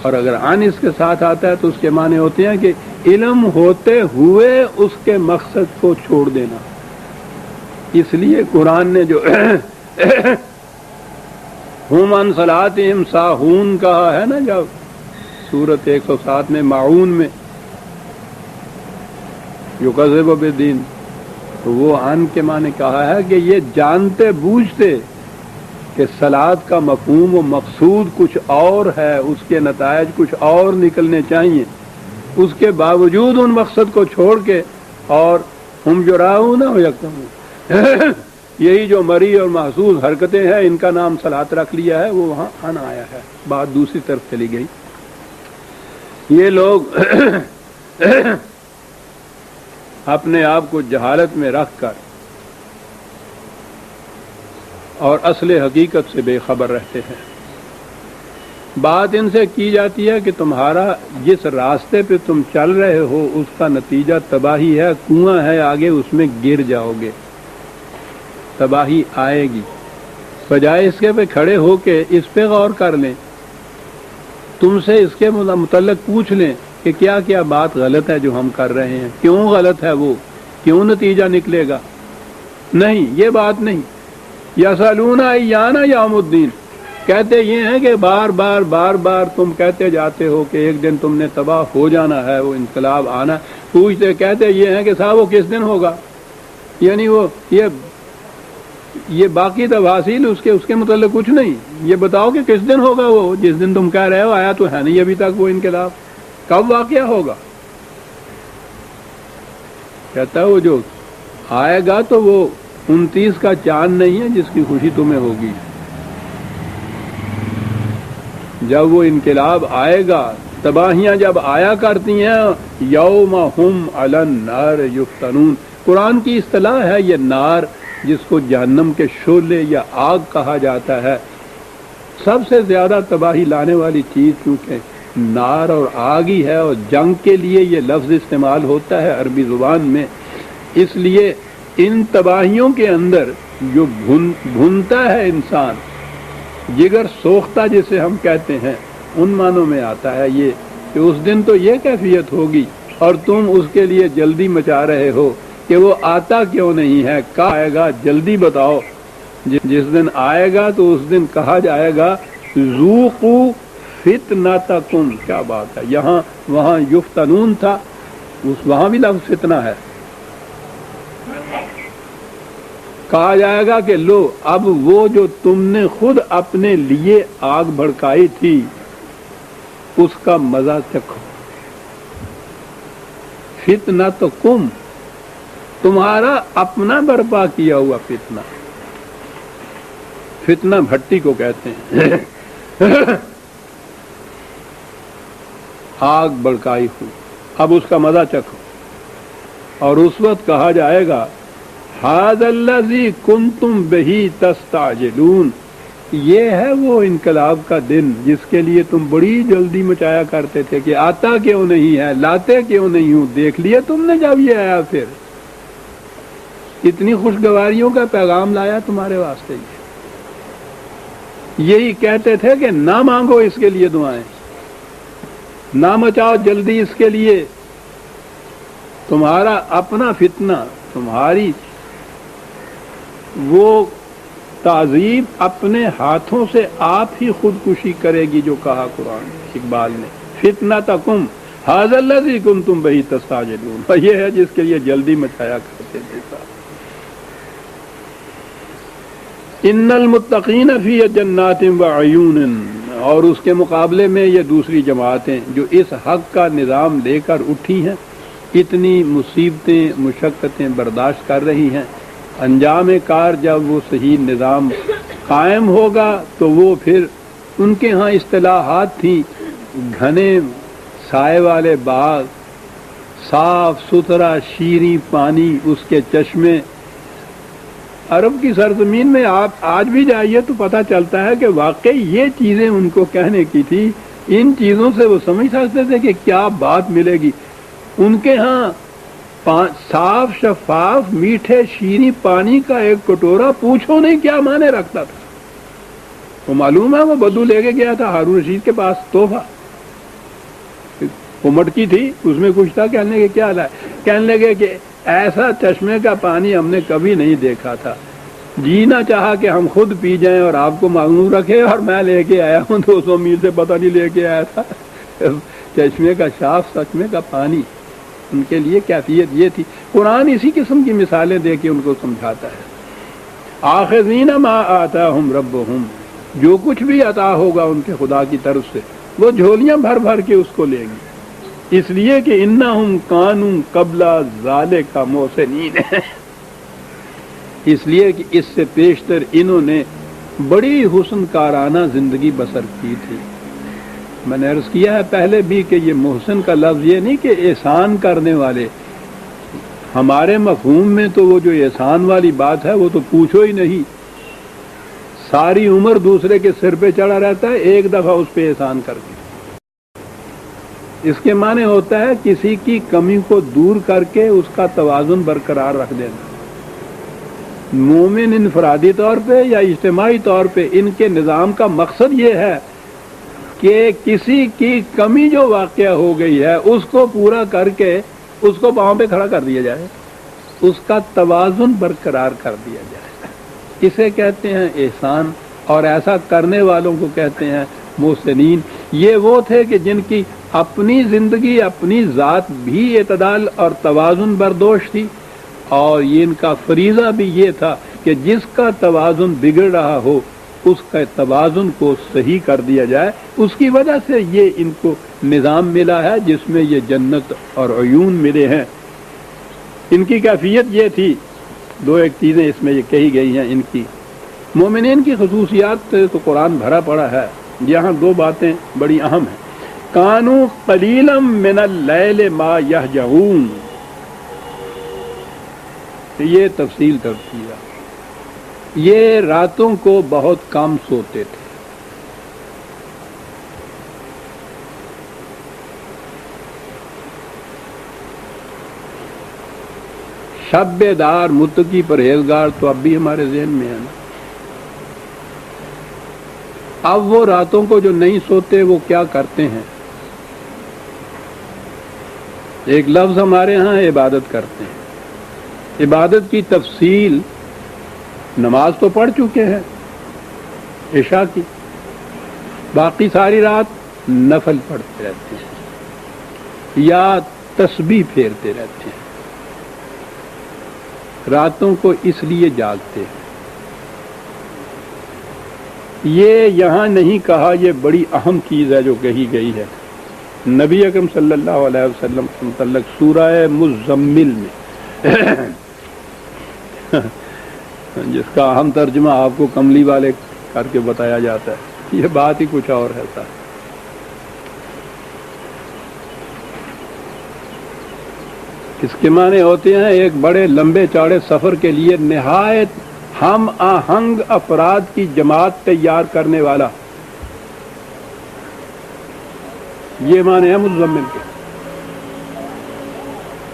اور اگر عن اس کے ساتھ آتا ہے تو اس کے معنی ہوتے ہیں کہ علم ہوتے ہوئے اس کے مقصد کو چھوڑ دینا۔ اس لیے قرآن نے جو ہم عن صلاتہم ساہون کہا ہے نا، جب سورت 107 میں معون میں یکذب بالدین، تو وہ عن کے معنی کہا ہے کہ یہ جانتے بوجھتے کہ صلاۃ کا مفہوم و مقصود کچھ اور ہے، اس کے نتائج کچھ اور نکلنے چاہیے، اس کے باوجود ان مقصد کو چھوڑ کے اور ہم جراؤن و یکتمون، یہی جو مری اور محسوس حرکتیں ہیں ان کا نام صلاۃ رکھ لیا ہے، وہ وہاں عن آیا ہے، بات دوسری طرف چلی گئی۔ یہ لوگ اپنے آپ کو جہالت میں رکھ کر اور اصل حقیقت سے بے خبر رہتے ہیں۔ بات ان سے کی جاتی ہے کہ تمہارا جس راستے پہ تم چل رہے ہو اس کا نتیجہ تباہی ہے، کنواں ہے آگے، اس میں گر جاؤ گے، تباہی آئے گی۔ بجائے اس کے پہ کھڑے ہو کے اس پہ غور کر لیں، تم سے اس کے متعلق پوچھ لیں کہ کیا کیا بات غلط ہے جو ہم کر رہے ہیں، کیوں غلط ہے وہ، کیوں نتیجہ نکلے گا۔ نہیں، یہ بات نہیں۔ یسألون ایان یوم الدین، کہتے یہ ہیں کہ بار بار بار بار تم کہتے جاتے ہو کہ ایک دن تم نے تباہ ہو جانا ہے، وہ انقلاب آنا، پوچھتے کہتے یہ ہیں کہ صاحب وہ کس دن ہوگا، یعنی وہ یہ باقی تفاصیل اس کے متعلق کچھ نہیں، یہ بتاؤ کہ کس دن ہوگا وہ جس دن تم کہہ رہے ہو، آیا تو ہے نہیں ابھی تک وہ انقلاب، کب واقعہ ہوگا۔ کہتا ہے وہ جو آئے گا تو وہ 29 کا چاند نہیں ہے جس کی خوشی تمہیں ہوگی۔ جب وہ انقلاب آئے گا، تباہیاں جب آیا کرتی ہیں، یوم ہم علی النار یفتنون، قرآن کی اصطلاح ہے یہ نار، جس کو جہنم کے شعلے یا آگ کہا جاتا ہے۔ سب سے زیادہ تباہی لانے والی چیز کیونکہ نار اور آگ ہی ہے، اور جنگ کے لیے یہ لفظ استعمال ہوتا ہے عربی زبان میں، اس لیے ان تباہیوں کے اندر جو بھونتا ہے انسان، جگر سوختہ جسے ہم کہتے ہیں، ان معنوں میں آتا ہے یہ کہ اس دن تو یہ کیفیت ہوگی اور تم اس کے لیے جلدی مچا رہے ہو کہ وہ آتا کیوں نہیں ہے، کہا آئے گا جلدی بتاؤ۔ جس دن آئے گا تو اس دن کہا جائے گا ذوقوا فتنتکم، کیا بات ہے، یہاں وہاں یفتنون تھا، وہاں بھی لفظ فتنہ ہے۔ کہا جائے گا کہ لو اب وہ جو تم نے خود اپنے لیے آگ بھڑکائی تھی اس کا مزہ چکھو۔ فتنتکم، تمہارا اپنا برپا کیا ہوا فتنہ، فتنہ بھٹی کو کہتے ہیں۔ آگ بڑکائی ہوئی، اب اس کا مزہ چکھو، اور اس وقت کہا جائے گا ھذا الذی کنتم بہ تستعجلون، یہ ہے وہ انقلاب کا دن جس کے لیے تم بڑی جلدی مچایا کرتے تھے کہ آتا کیوں نہیں ہے، لاتے کیوں نہیں ہوں، دیکھ لیا تم نے جب یہ آیا، پھر اتنی خوشگواریوں کا پیغام لایا تمہارے واسطے۔ یہی کہتے تھے کہ نہ مانگو اس کے لیے دعائیں، نہ مچاؤ جلدی اس کے لیے، تمہارا اپنا فتنہ، تمہاری وہ تعذیب اپنے ہاتھوں سے آپ ہی خودکشی کرے گی، جو کہا قرآن اقبال نے، فتنتکم ھذا الذی کنتم بہ تستعجلون، یہ ہے جس کے لیے جلدی مچایا کرتے تھے۔ ان المتقین فی جنات وعیون، اور اس کے مقابلے میں یہ دوسری جماعتیں جو اس حق کا نظام لے کر اٹھی ہیں، اتنی مصیبتیں مشقتیں برداشت کر رہی ہیں، انجام کار جب وہ صحیح نظام قائم ہوگا تو وہ پھر ان کے ہاں اصطلاحات تھیں، گھنے سائے والے باغ، صاف ستھرا شیریں پانی، اس کے چشمے۔ عرب کی سرزمین میں آپ آج بھی جائیے تو پتہ چلتا ہے کہ واقعی یہ چیزیں ان کو کہنے کی تھی، ان چیزوں سے وہ سمجھ سکتے تھے کہ کیا بات ملے گی۔ ان کے ہاں صاف شفاف میٹھے شیریں پانی کا ایک کٹورا پوچھو نہیں کیا معنی رکھتا تھا۔ وہ معلوم ہے وہ بدو لے کے گیا تھا ہارون رشید کے پاس تحفہ، وہ مٹکی تھی اس میں کچھ تھا، کہنے کے کیا لائے، کہنے لگے کہ ایسا چشمے کا پانی ہم نے کبھی نہیں دیکھا تھا، جی نہ چاہا کہ ہم خود پی جائیں اور آپ کو معلوم رکھے، اور میں لے کے آیا ہوں 200 میل سے، پتہ نہیں لے کے آیا تھا چشمے کا صاف چشمے کا پانی۔ ان کے لیے کیفیت یہ تھی۔ قرآن اسی قسم کی مثالیں دے کے ان کو سمجھاتا ہے۔ آخذین ما آتاہم ربہم، جو کچھ بھی عطا ہوگا ان کے خدا کی طرف سے وہ جھولیاں بھر بھر کے اس کو لیں گے، اس لیے کہ انہم کانوا قبل ذالک محسنین، اس لیے کہ اس سے پیشتر انہوں نے بڑی حسن کارانہ زندگی بسر کی تھی۔ میں نے عرض کیا ہے پہلے بھی کہ یہ محسن کا لفظ یہ نہیں کہ احسان کرنے والے، ہمارے مفہوم میں تو وہ جو احسان والی بات ہے وہ تو پوچھو ہی نہیں، ساری عمر دوسرے کے سر پہ چڑھا رہتا ہے، ایک دفعہ اس پہ احسان کر کے۔ اس کے معنی ہوتا ہے کسی کی کمی کو دور کر کے اس کا توازن برقرار رکھ دینا۔ مومن انفرادی طور پہ یا اجتماعی طور پہ ان کے نظام کا مقصد یہ ہے کہ کسی کی کمی جو واقع ہو گئی ہے اس کو پورا کر کے اس کو پاؤں پہ کھڑا کر دیا جائے، اس کا توازن برقرار کر دیا جائے، اسے کہتے ہیں احسان، اور ایسا کرنے والوں کو کہتے ہیں محسنین۔ یہ وہ تھے کہ جن کی اپنی زندگی اپنی ذات بھی اعتدال اور توازن بردوش تھی، اور یہ ان کا فریضہ بھی یہ تھا کہ جس کا توازن بگڑ رہا ہو اس کا توازن کو صحیح کر دیا جائے۔ اس کی وجہ سے یہ ان کو نظام ملا ہے جس میں یہ جنت اور عیون ملے ہیں۔ ان کی کیفیت یہ تھی، دو ایک چیزیں اس میں یہ کہی گئی ہیں ان کی۔ مومنین کی خصوصیات تو قرآن بھرا پڑا ہے، یہاں دو باتیں بڑی اہم ہیں۔ کانوا قلیلا من اللیل ما یہجعون، یہ تفصیل کرتی ہے، یہ راتوں کو بہت کم سوتے تھے۔ شب بیدار متقی پرہیزگار تو اب بھی ہمارے ذہن میں ہے نا۔ اب وہ راتوں کو جو نہیں سوتے وہ کیا کرتے ہیں؟ ایک لفظ ہمارے ہاں عبادت کرتے ہیں۔ عبادت کی تفصیل، نماز تو پڑھ چکے ہیں عشاء کی، باقی ساری رات نفل پڑھتے رہتے ہیں یا تسبیح پھیرتے رہتے ہیں، راتوں کو اس لیے جاگتے ہیں۔ یہ یہاں نہیں کہا، یہ بڑی اہم چیز ہے جو کہی گئی ہے نبی اکرم صلی اللہ علیہ وسلم کے متعلق سورہ مزمل میں جس کا اہم ترجمہ آپ کو کملی والے کر کے بتایا جاتا ہے۔ یہ بات ہی کچھ اور ہے صاحب۔ اس کے معنی ہوتے ہیں ایک بڑے لمبے چوڑے سفر کے لیے نہایت ہم آہنگ افراد کی جماعت تیار کرنے والا، یہ معنی ہے مزمل کے۔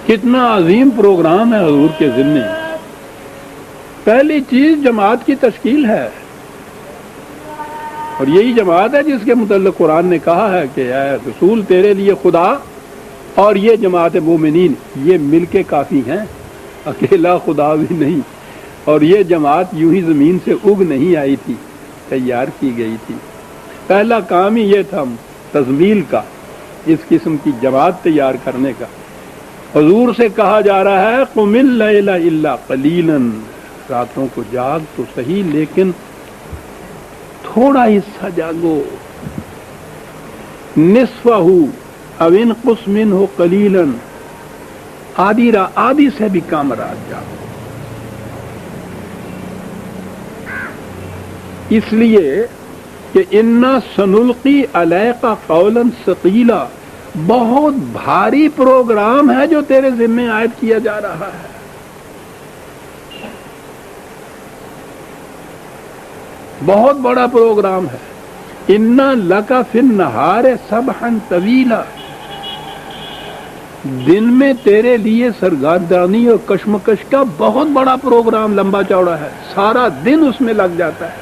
کتنا عظیم پروگرام ہے حضور کے ذمے۔ پہلی چیز جماعت کی تشکیل ہے، اور یہی جماعت ہے جس کے متعلق قرآن نے کہا ہے کہ اے رسول تیرے لیے خدا اور یہ جماعت مومنین یہ مل کے کافی ہیں، اکیلا خدا بھی نہیں۔ اور یہ جماعت یوں ہی زمین سے اگ نہیں آئی تھی، تیار کی گئی تھی۔ پہلا کام ہی یہ تھا تزمیل کا، اس قسم کی جماعت تیار کرنے کا۔ حضور سے کہا جا رہا ہے قم اللیل الا قلیلا، راتوں کو جاگ تو صحیح لیکن تھوڑا حصہ جاگو، نصفہ او انقص منہ قلیلا، آدھی سے بھی کم رات جاگو۔ اس لیے کہ انا سنلقی علیک قولا ثقیلا، بہت بھاری پروگرام ہے جو تیرے ذمہ عائد کیا جا رہا ہے۔ بہت بڑا پروگرام ہے۔ انا لک فی النہار سبحا طویلا، دن میں تیرے لیے سرگردانی اور کشمکش کا بہت بڑا پروگرام لمبا چوڑا ہے، سارا دن اس میں لگ جاتا ہے۔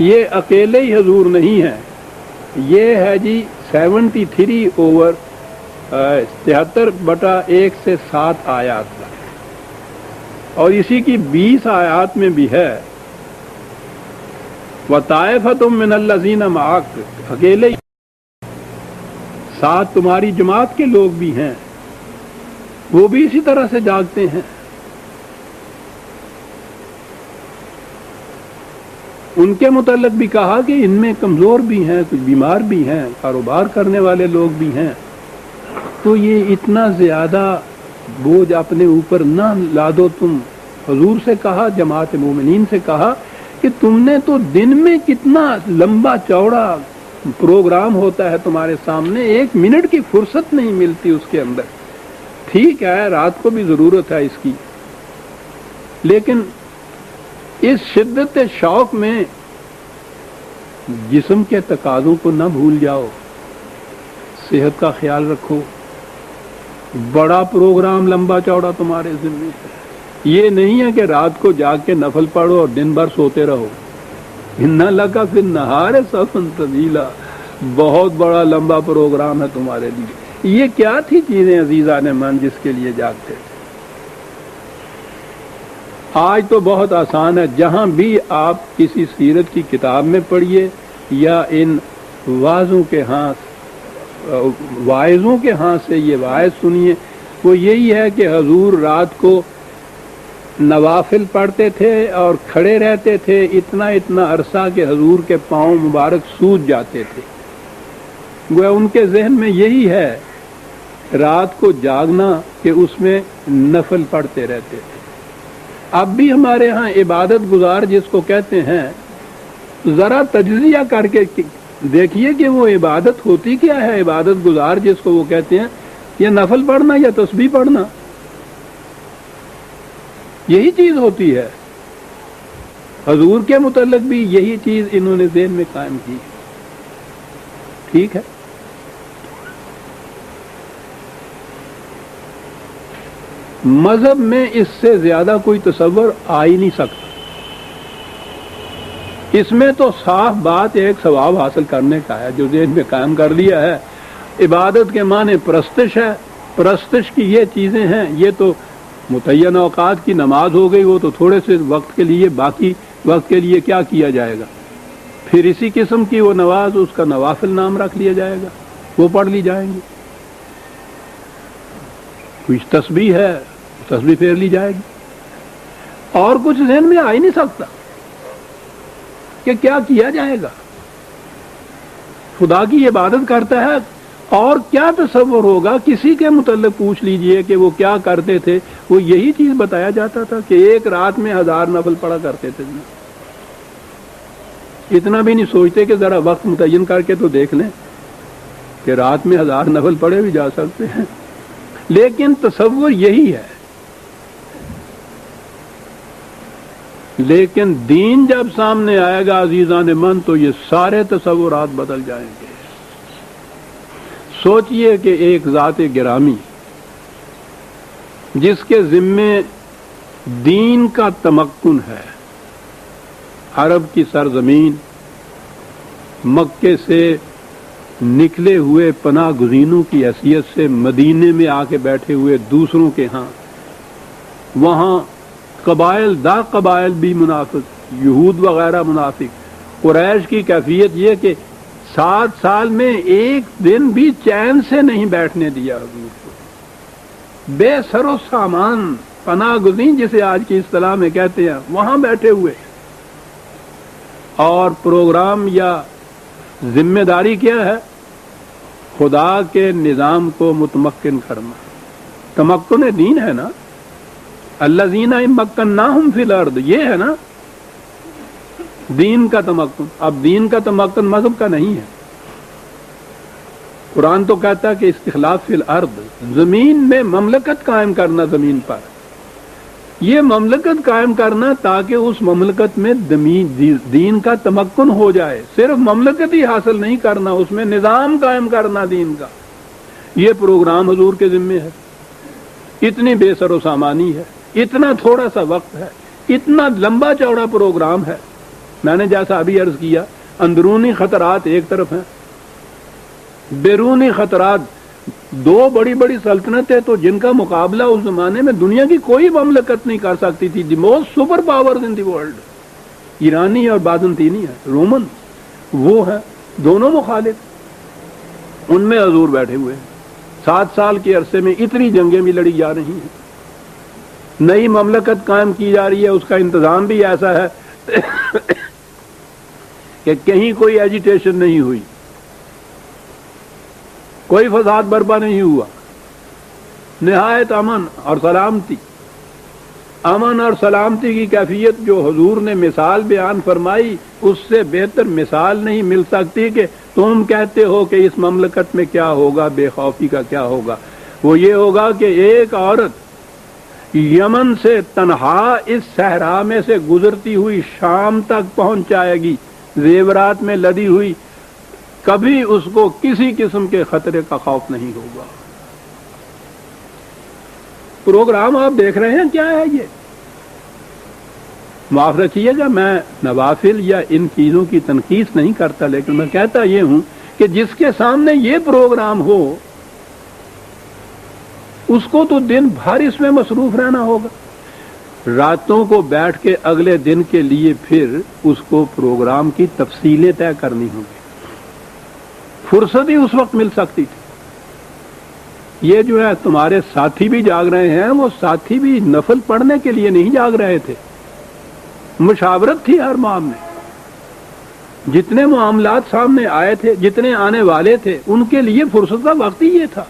یہ اکیلے ہی حضور نہیں ہے، یہ ہے جی 73/73 سے 7 آیات کا، اور اسی کی 20 آیات میں بھی ہے وَطَائِفَةٌ مِّنَ الَّذِينَ مَعَكَ، اکیلے ہی، ساتھ تمہاری جماعت کے لوگ بھی ہیں، وہ بھی اسی طرح سے جاگتے ہیں۔ ان کے متعلق بھی کہا کہ ان میں کمزور بھی ہیں، کچھ بیمار بھی ہیں، کاروبار کرنے والے لوگ بھی ہیں، تو یہ اتنا زیادہ بوجھ اپنے اوپر نہ لادو تم۔ حضور سے کہا، جماعت مومنین سے کہا کہ تم نے تو دن میں کتنا لمبا چوڑا پروگرام ہوتا ہے تمہارے سامنے، 1 منٹ کی فرصت نہیں ملتی اس کے اندر۔ ٹھیک ہے رات کو بھی ضرورت ہے اس کی، لیکن اس شدت شوق میں جسم کے تقاضوں کو نہ بھول جاؤ، صحت کا خیال رکھو۔ بڑا پروگرام لمبا چوڑا تمہارے ذمہ ہے۔ یہ نہیں ہے کہ رات کو جاگ کے نفل پڑھو اور دن بھر سوتے رہو۔ ان لک فی النہار سبحا طویلا، بہت بڑا لمبا پروگرام ہے تمہارے لیے۔ یہ کیا تھی چیزیں عزیزان من جس کے لیے جاگتے تھے؟ آج تو بہت آسان ہے، جہاں بھی آپ کسی سیرت کی کتاب میں پڑھیے یا ان واعظوں کے ہاں سے یہ واعظ سنیے، وہ یہی ہے کہ حضور رات کو نوافل پڑھتے تھے اور کھڑے رہتے تھے اتنا عرصہ کہ حضور کے پاؤں مبارک سوج جاتے تھے۔ گویا ان کے ذہن میں یہی ہے رات کو جاگنا کہ اس میں نفل پڑھتے رہتے تھے۔ اب بھی ہمارے ہاں عبادت گزار جس کو کہتے ہیں، ذرا تجزیہ کر کے دیکھیے کہ وہ عبادت ہوتی کیا ہے۔ عبادت گزار جس کو وہ کہتے ہیں، یہ نفل پڑھنا یا تسبیح پڑھنا، یہی چیز ہوتی ہے۔ حضور کے متعلق بھی یہی چیز انہوں نے ذہن میں قائم کی۔ ٹھیک ہے، مذہب میں اس سے زیادہ کوئی تصور آ ہی نہیں سکتا۔ اس میں تو صاف بات ایک ثواب حاصل کرنے کا ہے جو ذہن میں قائم کر لیا ہے۔ عبادت کے معنی پرستش ہے، پرستش کی یہ چیزیں ہیں، یہ تو متعین اوقات کی نماز ہو گئی، وہ تو تھوڑے سے وقت کے لیے، باقی وقت کے لیے کیا کیا جائے گا؟ پھر اسی قسم کی وہ نماز، اس کا نوافل نام رکھ لیا جائے گا، وہ پڑھ لی جائیں گی۔ کچھ تسبیح ہے، تسبیح پھیر لی جائے گی، اور کچھ ذہن میں آ ہی نہیں سکتا کہ کیا کیا جائے گا۔ خدا کی عبادت کرتا ہے، اور کیا تصور ہوگا؟ کسی کے متعلق پوچھ لیجئے کہ وہ کیا کرتے تھے، وہ یہی چیز بتایا جاتا تھا کہ ایک رات میں 1000 نفل پڑھا کرتے تھے۔ اتنا بھی نہیں سوچتے کہ ذرا وقت متعین کر کے تو دیکھ لیں کہ رات میں 1000 نفل پڑھے بھی جا سکتے ہیں، لیکن تصور یہی ہے۔ لیکن دین جب سامنے آئے گا عزیزان من تو یہ سارے تصورات بدل جائیں گے۔ سوچئے کہ ایک ذات گرامی جس کے ذمے دین کا تمکن ہے، عرب کی سرزمین، مکے سے نکلے ہوئے پناہ گزینوں کی حیثیت سے مدینے میں آ کے بیٹھے ہوئے دوسروں کے ہاں، وہاں قبائل دا قبائل بھی منافق، یہود وغیرہ منافق۔ قریش کی کیفیت یہ کہ 7 سال میں ایک دن بھی چین سے نہیں بیٹھنے دیا حضور کو، بے سر و سامان پناہ گزین جسے آج کی اصطلاح میں کہتے ہیں، وہاں بیٹھے ہوئے، اور پروگرام یا ذمہ داری کیا ہے؟ خدا کے نظام کو متمکن کرنا۔ تمکن دین ہے نا، الذین مکناہم فی الارض، یہ ہے نا دین کا تمکن۔ اب دین کا تمکن مذہب کا نہیں ہے۔ قرآن تو کہتا ہے کہ استخلاف فی الارض، زمین میں مملکت قائم کرنا، زمین پر یہ مملکت قائم کرنا تاکہ اس مملکت میں دین کا تمکن ہو جائے۔ صرف مملکت ہی حاصل نہیں کرنا، اس میں نظام قائم کرنا دین کا، یہ پروگرام حضور کے ذمے ہے۔ اتنی بے سر و سامانی ہے، اتنا تھوڑا سا وقت ہے، اتنا لمبا چوڑا پروگرام ہے۔ میں نے جیسا ابھی عرض کیا، اندرونی خطرات ایک طرف ہیں، بیرونی خطرات دو بڑی بڑی سلطنتیں تو جن کا مقابلہ اس زمانے میں دنیا کی کوئی مملکت نہیں کر سکتی تھی، the most super powers in the world, ایرانی اور بازنطینی ہے، رومن، وہ ہے دونوں مخالف، ان میں حضور بیٹھے ہوئے ہیں۔ 7 سال کے عرصے میں اتنی جنگیں بھی لڑی جا رہی ہیں، نئی مملکت قائم کی جا رہی ہے، اس کا انتظام بھی ایسا ہے کہ کہیں کوئی ایجیٹیشن نہیں ہوئی، کوئی فساد برپا نہیں ہوا، نہایت امن اور سلامتی۔ امن اور سلامتی کی کیفیت جو حضور نے مثال بیان فرمائی، اس سے بہتر مثال نہیں مل سکتی کہ تم کہتے ہو کہ اس مملکت میں کیا ہوگا، بے خوفی کا کیا ہوگا۔ وہ یہ ہوگا کہ ایک عورت یمن سے تنہا اس صحرا میں سے گزرتی ہوئی شام تک پہنچ جائے گی، زیورات میں لدی ہوئی، کبھی اس کو کسی قسم کے خطرے کا خوف نہیں ہوگا۔ پروگرام آپ دیکھ رہے ہیں کیا ہے یہ؟ معاف رکھیے گا، میں نوافل یا ان چیزوں کی تنقید نہیں کرتا، لیکن میں کہتا یہ ہوں کہ جس کے سامنے یہ پروگرام ہو اس کو تو دن بھر اس میں مصروف رہنا ہوگا، راتوں کو بیٹھ کے اگلے دن کے لیے پھر اس کو پروگرام کی تفصیلیں طے کرنی ہوں گی۔ فرصت ہی اس وقت مل سکتی تھی۔ یہ جو ہے تمہارے ساتھی بھی جاگ رہے ہیں، وہ ساتھی بھی نفل پڑھنے کے لیے نہیں جاگ رہے تھے، مشاورت تھی ہر معاملے میں۔ جتنے معاملات سامنے آئے تھے، جتنے آنے والے تھے، ان کے لیے فرصت کا وقت ہی یہ تھا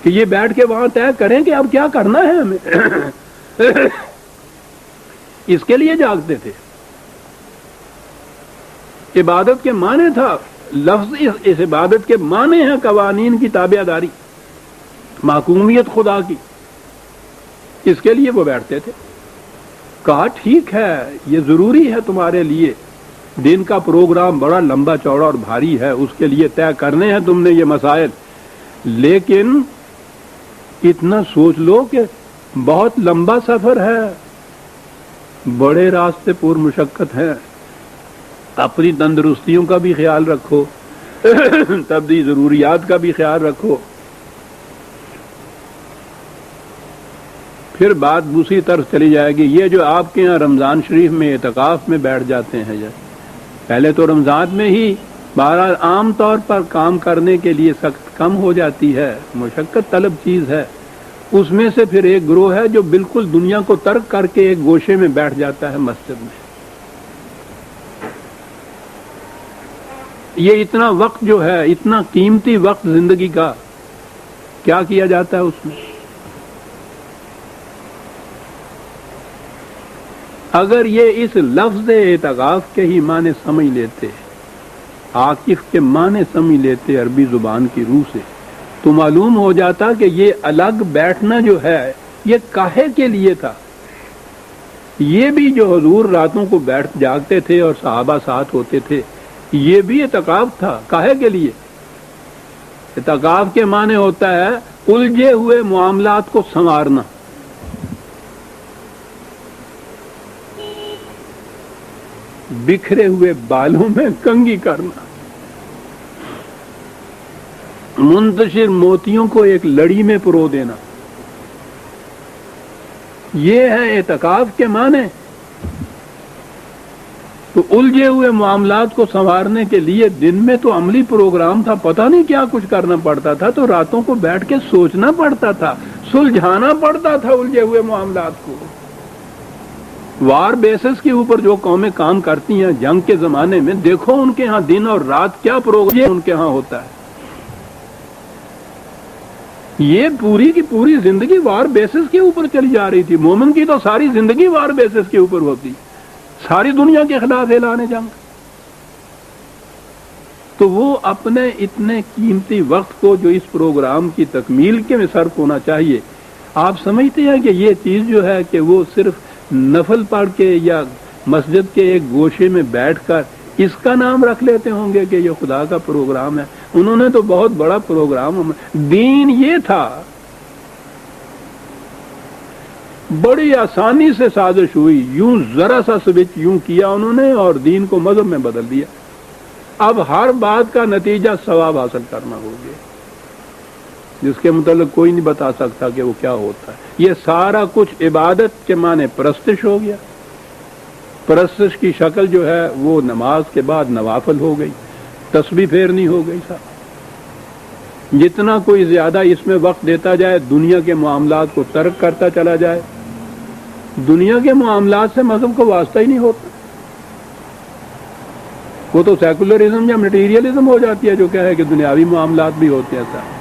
کہ یہ بیٹھ کے وہاں طے کریں کہ اب کیا کرنا ہے ہمیں۔ اس کے لیے جاگتے تھے۔ عبادت کے معنی تھا، لفظ اس عبادت کے معنی ہیں قوانین کی تابع داری، محکومیت خدا کی، اس کے لیے وہ بیٹھتے تھے۔ کہا ٹھیک ہے، یہ ضروری ہے تمہارے لیے، دن کا پروگرام بڑا لمبا چوڑا اور بھاری ہے، اس کے لیے طے کرنے ہیں تم نے یہ مسائل، لیکن اتنا سوچ لو کہ بہت لمبا سفر ہے، بڑے راستے پر مشقت ہے، اپنی تندرستیوں کا بھی خیال رکھو، طبی ضروریات کا بھی خیال رکھو۔ پھر بات دوسری طرف چلی جائے گی۔ یہ جو آپ کے یہاں رمضان شریف میں اعتکاف میں بیٹھ جاتے ہیں، پہلے تو رمضان میں ہی بہرحال عام طور پر کام کرنے کے لیے سخت کم ہو جاتی ہے، مشقت طلب چیز ہے، اس میں سے پھر ایک گروہ ہے جو بالکل دنیا کو ترک کر کے ایک گوشے میں بیٹھ جاتا ہے مسجد میں۔ یہ اتنا وقت جو ہے، اتنا قیمتی وقت زندگی کا، کیا کیا جاتا ہے اس میں؟ اگر یہ اس لفظ اعتکاف کے ہی معنی سمجھ لیتے، عاکف کے معنی سمجھ لیتے عربی زبان کی روح سے، تو معلوم ہو جاتا کہ یہ الگ بیٹھنا جو ہے یہ کاہے کے لیے تھا۔ یہ بھی جو حضور راتوں کو بیٹھ جاگتے تھے اور صحابہ ساتھ ہوتے تھے، یہ بھی اعتکاف تھا۔ کاہے کے لیے؟ اعتکاف کے معنی ہوتا ہے الجھے ہوئے معاملات کو سنوارنا۔ بکھرے ہوئے بالوں میں کنگھی کرنا، منتشر موتیوں کو ایک لڑی میں پرو دینا، یہ ہے اعتکاف کے معنی۔ تو الجھے ہوئے معاملات کو سنوارنے کے لیے دن میں تو عملی پروگرام تھا، پتہ نہیں کیا کچھ کرنا پڑتا تھا، تو راتوں کو بیٹھ کے سوچنا پڑتا تھا، سلجھانا پڑتا تھا الجھے ہوئے معاملات کو۔ وار بیسس کے اوپر جو قومیں کام کرتی ہیں جنگ کے زمانے میں، دیکھو ان کے ہاں دن اور رات کیا پروگرام ان کے ہاں ہوتا ہے۔ یہ پوری کی پوری زندگی وار بیسس کے اوپر چلی جا رہی تھی۔ مومن کی تو ساری زندگی وار بیسس کے اوپر ہوتی، ساری دنیا کے خلاف اعلان جنگ۔ تو وہ اپنے اتنے قیمتی وقت کو جو اس پروگرام کی تکمیل کے میں صرف ہونا چاہیے، آپ سمجھتے ہیں کہ یہ چیز جو ہے کہ وہ صرف نفل پڑھ کے یا مسجد کے ایک گوشے میں بیٹھ کر اس کا نام رکھ لیتے ہوں گے کہ یہ خدا کا پروگرام ہے؟ انہوں نے تو بہت بڑا پروگرام، دین یہ تھا، بڑی آسانی سے سازش ہوئی، یوں ذرا سا سوئچ یوں کیا انہوں نے اور دین کو مذہب میں بدل دیا۔ اب ہر بات کا نتیجہ ثواب حاصل کرنا ہو گیا، جس کے متعلق کوئی نہیں بتا سکتا کہ وہ کیا ہوتا ہے۔ یہ سارا کچھ عبادت کے معنی پرستش ہو گیا۔ پرستش کی شکل جو ہے وہ نماز کے بعد نوافل ہو گئی، تسبیح پھیرنی ہو گئی صاحب۔ جتنا کوئی زیادہ اس میں وقت دیتا جائے، دنیا کے معاملات کو ترک کرتا چلا جائے، دنیا کے معاملات سے مذہب کو واسطہ ہی نہیں ہوتا، وہ تو سیکولرزم یا مٹیریلزم ہو جاتی ہے، جو کیا ہے کہ دنیاوی معاملات بھی ہوتے ہیں صاحب۔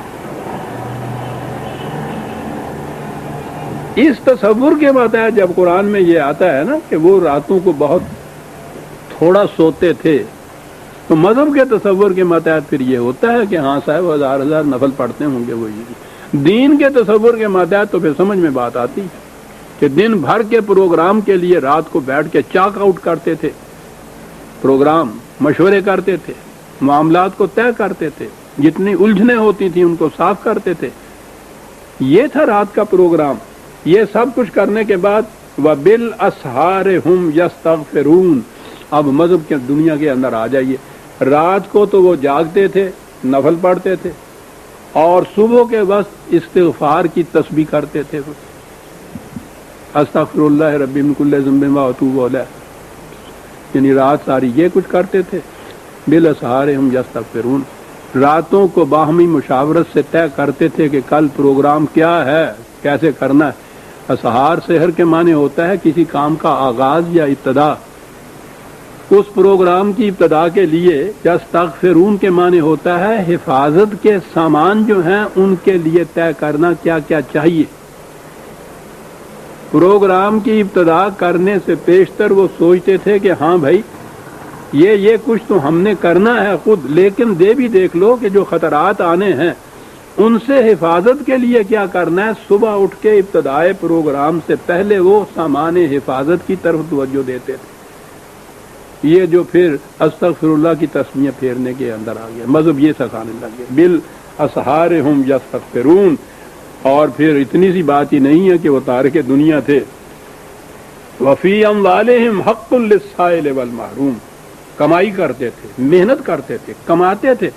اس تصور کے ماتحت جب قرآن میں یہ آتا ہے نا کہ وہ راتوں کو بہت تھوڑا سوتے تھے، تو مذہب کے تصور کے ماتحت پھر یہ ہوتا ہے کہ ہاں صاحب ہزار ہزار نفل پڑھتے ہوں گے وہ۔ دین کے تصور کے ماتحت تو پھر سمجھ میں بات آتی کہ دن بھر کے پروگرام کے لیے رات کو بیٹھ کے چاک آؤٹ کرتے تھے، پروگرام مشورے کرتے تھے، معاملات کو طے کرتے تھے، جتنی الجھنیں ہوتی تھیں ان کو صاف کرتے تھے۔ یہ تھا رات کا پروگرام۔ یہ سب کچھ کرنے کے بعد وَبِالْأَسْحَارِ هُمْ يَسْتَغْفِرُونَ، اب مذہب کے دنیا کے اندر آ جائیے۔ رات کو تو وہ جاگتے تھے، نفل پڑھتے تھے، اور صبح کے وقت استغفار کی تسبیح کرتے تھے، استغفر اللہ ربی من کل ذنب واتوب الیہ، یعنی رات ساری یہ کچھ کرتے تھے۔ بالاسحار ہم یستغفرون، راتوں کو باہمی مشاورت سے طے کرتے تھے کہ کل پروگرام کیا ہے، کیسے کرنا ہے۔ اسحار سحر کے معنی ہوتا ہے کسی کام کا آغاز یا ابتدا۔ اس پروگرام کی ابتدا کے لیے یستغفرون کے معنی ہوتا ہے حفاظت کے سامان جو ہیں ان کے لیے طے کرنا کیا کیا چاہیے۔ پروگرام کی ابتدا کرنے سے پیشتر وہ سوچتے تھے کہ ہاں بھائی یہ کچھ تو ہم نے کرنا ہے خود، لیکن بھی دیکھ لو کہ جو خطرات آنے ہیں ان سے حفاظت کے لیے کیا کرنا ہے۔ صبح اٹھ کے ابتدائے پروگرام سے پہلے وہ سامان حفاظت کی طرف توجہ دیتے تھے۔ یہ جو پھر استغفر اللہ کی تسمیہ پھیرنے کے اندر آ گیا، مذہب یہ سکھانے لگے بالاسحار ہم یستغفرون۔ اور پھر اتنی سی بات ہی نہیں ہے کہ وہ تارک دنیا تھے، وفی اموالہم حق للسائل والمحروم، کمائی کرتے تھے، محنت کرتے تھے، کماتے تھے،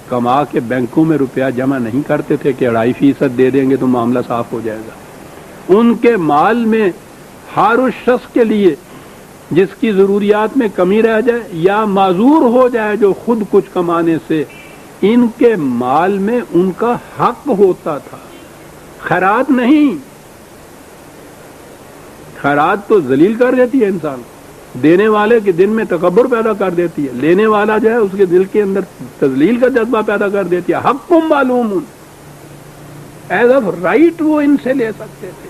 کما کے بینکوں میں روپیہ جمع نہیں کرتے تھے کہ 2.5% دے دیں گے تو معاملہ صاف ہو جائے گا۔ ان کے مال میں ہر اس شخص کے لیے جس کی ضروریات میں کمی رہ جائے یا معذور ہو جائے جو خود کچھ کمانے سے، ان کے مال میں ان کا حق ہوتا تھا، خیرات نہیں۔ خیرات تو ذلیل کر دیتی ہے انسان کو، دینے والے کے دل میں تکبر پیدا کر دیتی ہے، لینے والا جو ہے اس کے دل کے اندر تذلیل کا جذبہ پیدا کر دیتی ہے۔ حق معلوم ایز آف رائٹ وہ ان سے لے سکتے تھے،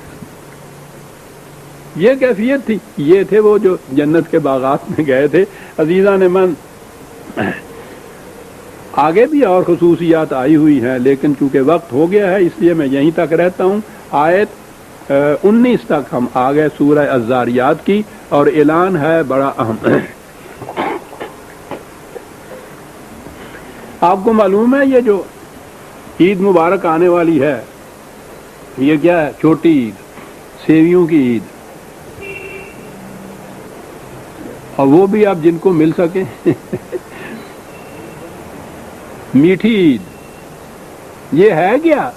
یہ کیفیت تھی۔ یہ تھے وہ جو جنت کے باغات میں گئے تھے۔ عزیزان من، آگے بھی اور خصوصیات آئی ہوئی ہیں، لیکن چونکہ وقت ہو گیا ہے اس لیے میں یہیں تک رہتا ہوں۔ آیت 19 تک ہم آ گئے سورہ الذاریات کی، اور اعلان ہے بڑا اہم۔ آپ کو معلوم ہے یہ جو عید مبارک آنے والی ہے، یہ کیا ہے؟ چھوٹی عید، سیویوں کی عید، اور وہ بھی آپ جن کو مل سکیں میٹھی عید۔ یہ ہے کیا؟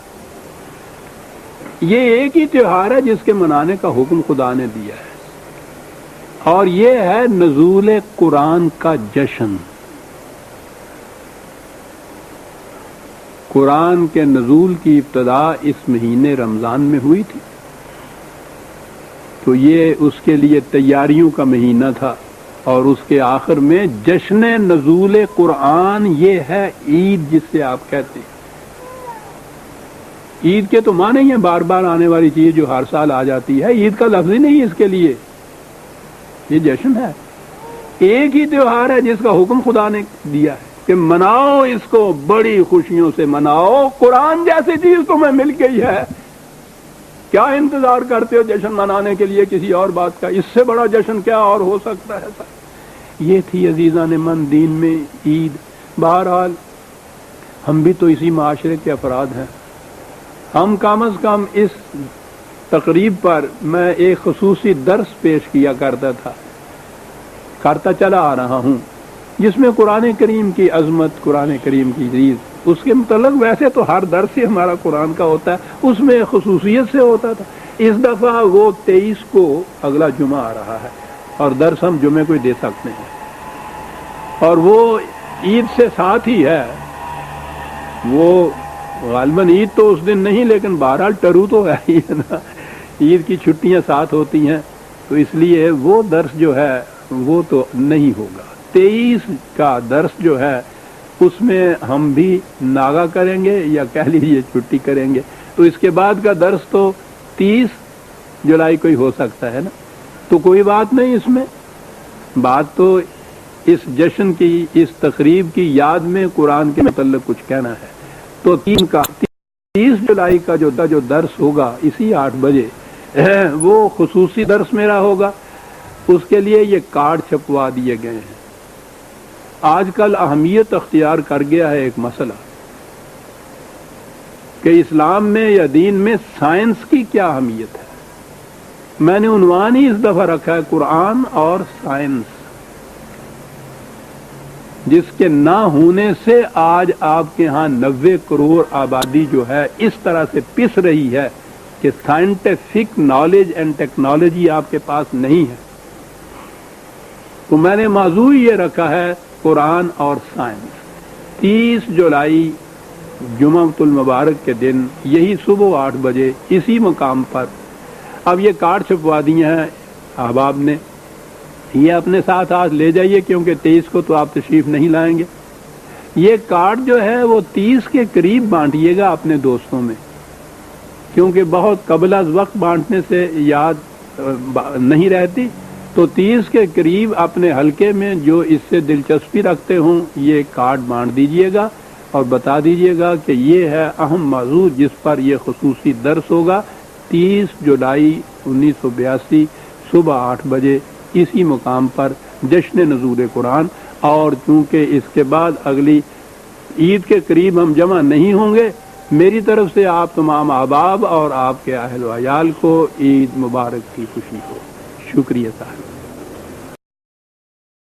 یہ ایک ہی تہوار ہے جس کے منانے کا حکم خدا نے دیا ہے، اور یہ ہے نزول قرآن کا جشن۔ قرآن کے نزول کی ابتدا اس مہینے رمضان میں ہوئی تھی، تو یہ اس کے لیے تیاریوں کا مہینہ تھا، اور اس کے آخر میں جشن نزول قرآن، یہ ہے عید جس سے آپ کہتے ہیں۔ عید کے تو معنی ہی ہیں بار بار آنے والی چیز جو ہر سال آ جاتی ہے، عید کا لفظ ہی نہیں اس کے لیے، یہ جشن ہے۔ ایک ہی تہوار ہے جس کا حکم خدا نے دیا ہے کہ مناؤ اس کو، بڑی خوشیوں سے مناؤ، قرآن جیسی چیز تمہیں مل گئی ہے، کیا انتظار کرتے ہو جشن منانے کے لیے کسی اور بات کا؟ اس سے بڑا جشن کیا اور ہو سکتا ہے سر؟ یہ تھی عزیزان من دین میں عید۔ بہرحال ہم بھی تو اسی معاشرے کے افراد ہیں، ہم کم از کم اس تقریب پر میں ایک خصوصی درس پیش کیا کرتا چلا آ رہا ہوں، جس میں قرآن کریم کی عظمت، قرآن کریم کی عزیز، اس کے متعلق ویسے تو ہر درس ہی ہمارا قرآن کا ہوتا ہے، اس میں خصوصیت سے ہوتا تھا۔ اس دفعہ وہ 23 کو اگلا جمعہ آ رہا ہے، اور درس ہم جمعے کو ہی دے سکتے ہیں، اور وہ عید سے ساتھ ہی ہے۔ وہ غالباً عید تو اس دن نہیں، لیکن بہرحال ٹرو تو ہے ہی نا، عید کی چھٹیاں ساتھ ہوتی ہیں، تو اس لیے وہ درس جو ہے وہ تو نہیں ہوگا۔ 23 کا درس جو ہے اس میں ہم بھی ناغہ کریں گے، یا کہہ لیجیے چھٹی کریں گے، تو اس کے بعد کا درس تو 30 جولائی کو ہی ہو سکتا ہے نا، تو کوئی بات نہیں، اس میں بات تو اس جشن کی، اس تقریب کی یاد میں قرآن کے متعلق کچھ کہنا ہے۔ تو 30 جولائی کا جو درس ہوگا اسی 8 بجے، وہ خصوصی درس میرا ہوگا۔ اس کے لیے یہ کارڈ چھپوا دیے گئے ہیں۔ آج کل اہمیت اختیار کر گیا ہے ایک مسئلہ کہ اسلام میں یا دین میں سائنس کی کیا اہمیت ہے۔ میں نے عنوان ہی اس دفعہ رکھا ہے قرآن اور سائنس، جس کے نہ ہونے سے آج آپ کے ہاں 90 کروڑ آبادی جو ہے اس طرح سے پس رہی ہے کہ سائنٹیفک نالج اینڈ ٹیکنالوجی آپ کے پاس نہیں ہے۔ تو میں نے موضوع یہ رکھا ہے قرآن اور سائنس۔ 30 جولائی جمعۃ المبارک کے دن یہی صبح 8 بجے اسی مقام پر، اب یہ کارڈ چھپوا دیے ہیں احباب نے، یہ اپنے ساتھ آج لے جائیے، کیونکہ 23 کو تو آپ تشریف نہیں لائیں گے۔ یہ کارڈ جو ہے وہ 30 کے قریب بانٹیے گا اپنے دوستوں میں، کیونکہ بہت قبل از وقت بانٹنے سے یاد نہیں رہتی، تو 30 کے قریب اپنے حلقے میں جو اس سے دلچسپی رکھتے ہوں یہ کارڈ بانٹ دیجئے گا، اور بتا دیجئے گا کہ یہ ہے اہم موضوع جس پر یہ خصوصی درس ہوگا 30 جولائی 1982 صبح 8 بجے اسی مقام پر، جشن نزول قرآن۔ اور چونکہ اس کے بعد اگلی عید کے قریب ہم جمع نہیں ہوں گے، میری طرف سے آپ تمام احباب اور آپ کے اہل و عیال کو عید مبارک کی خوشی ہو۔ شکریہ صاحب۔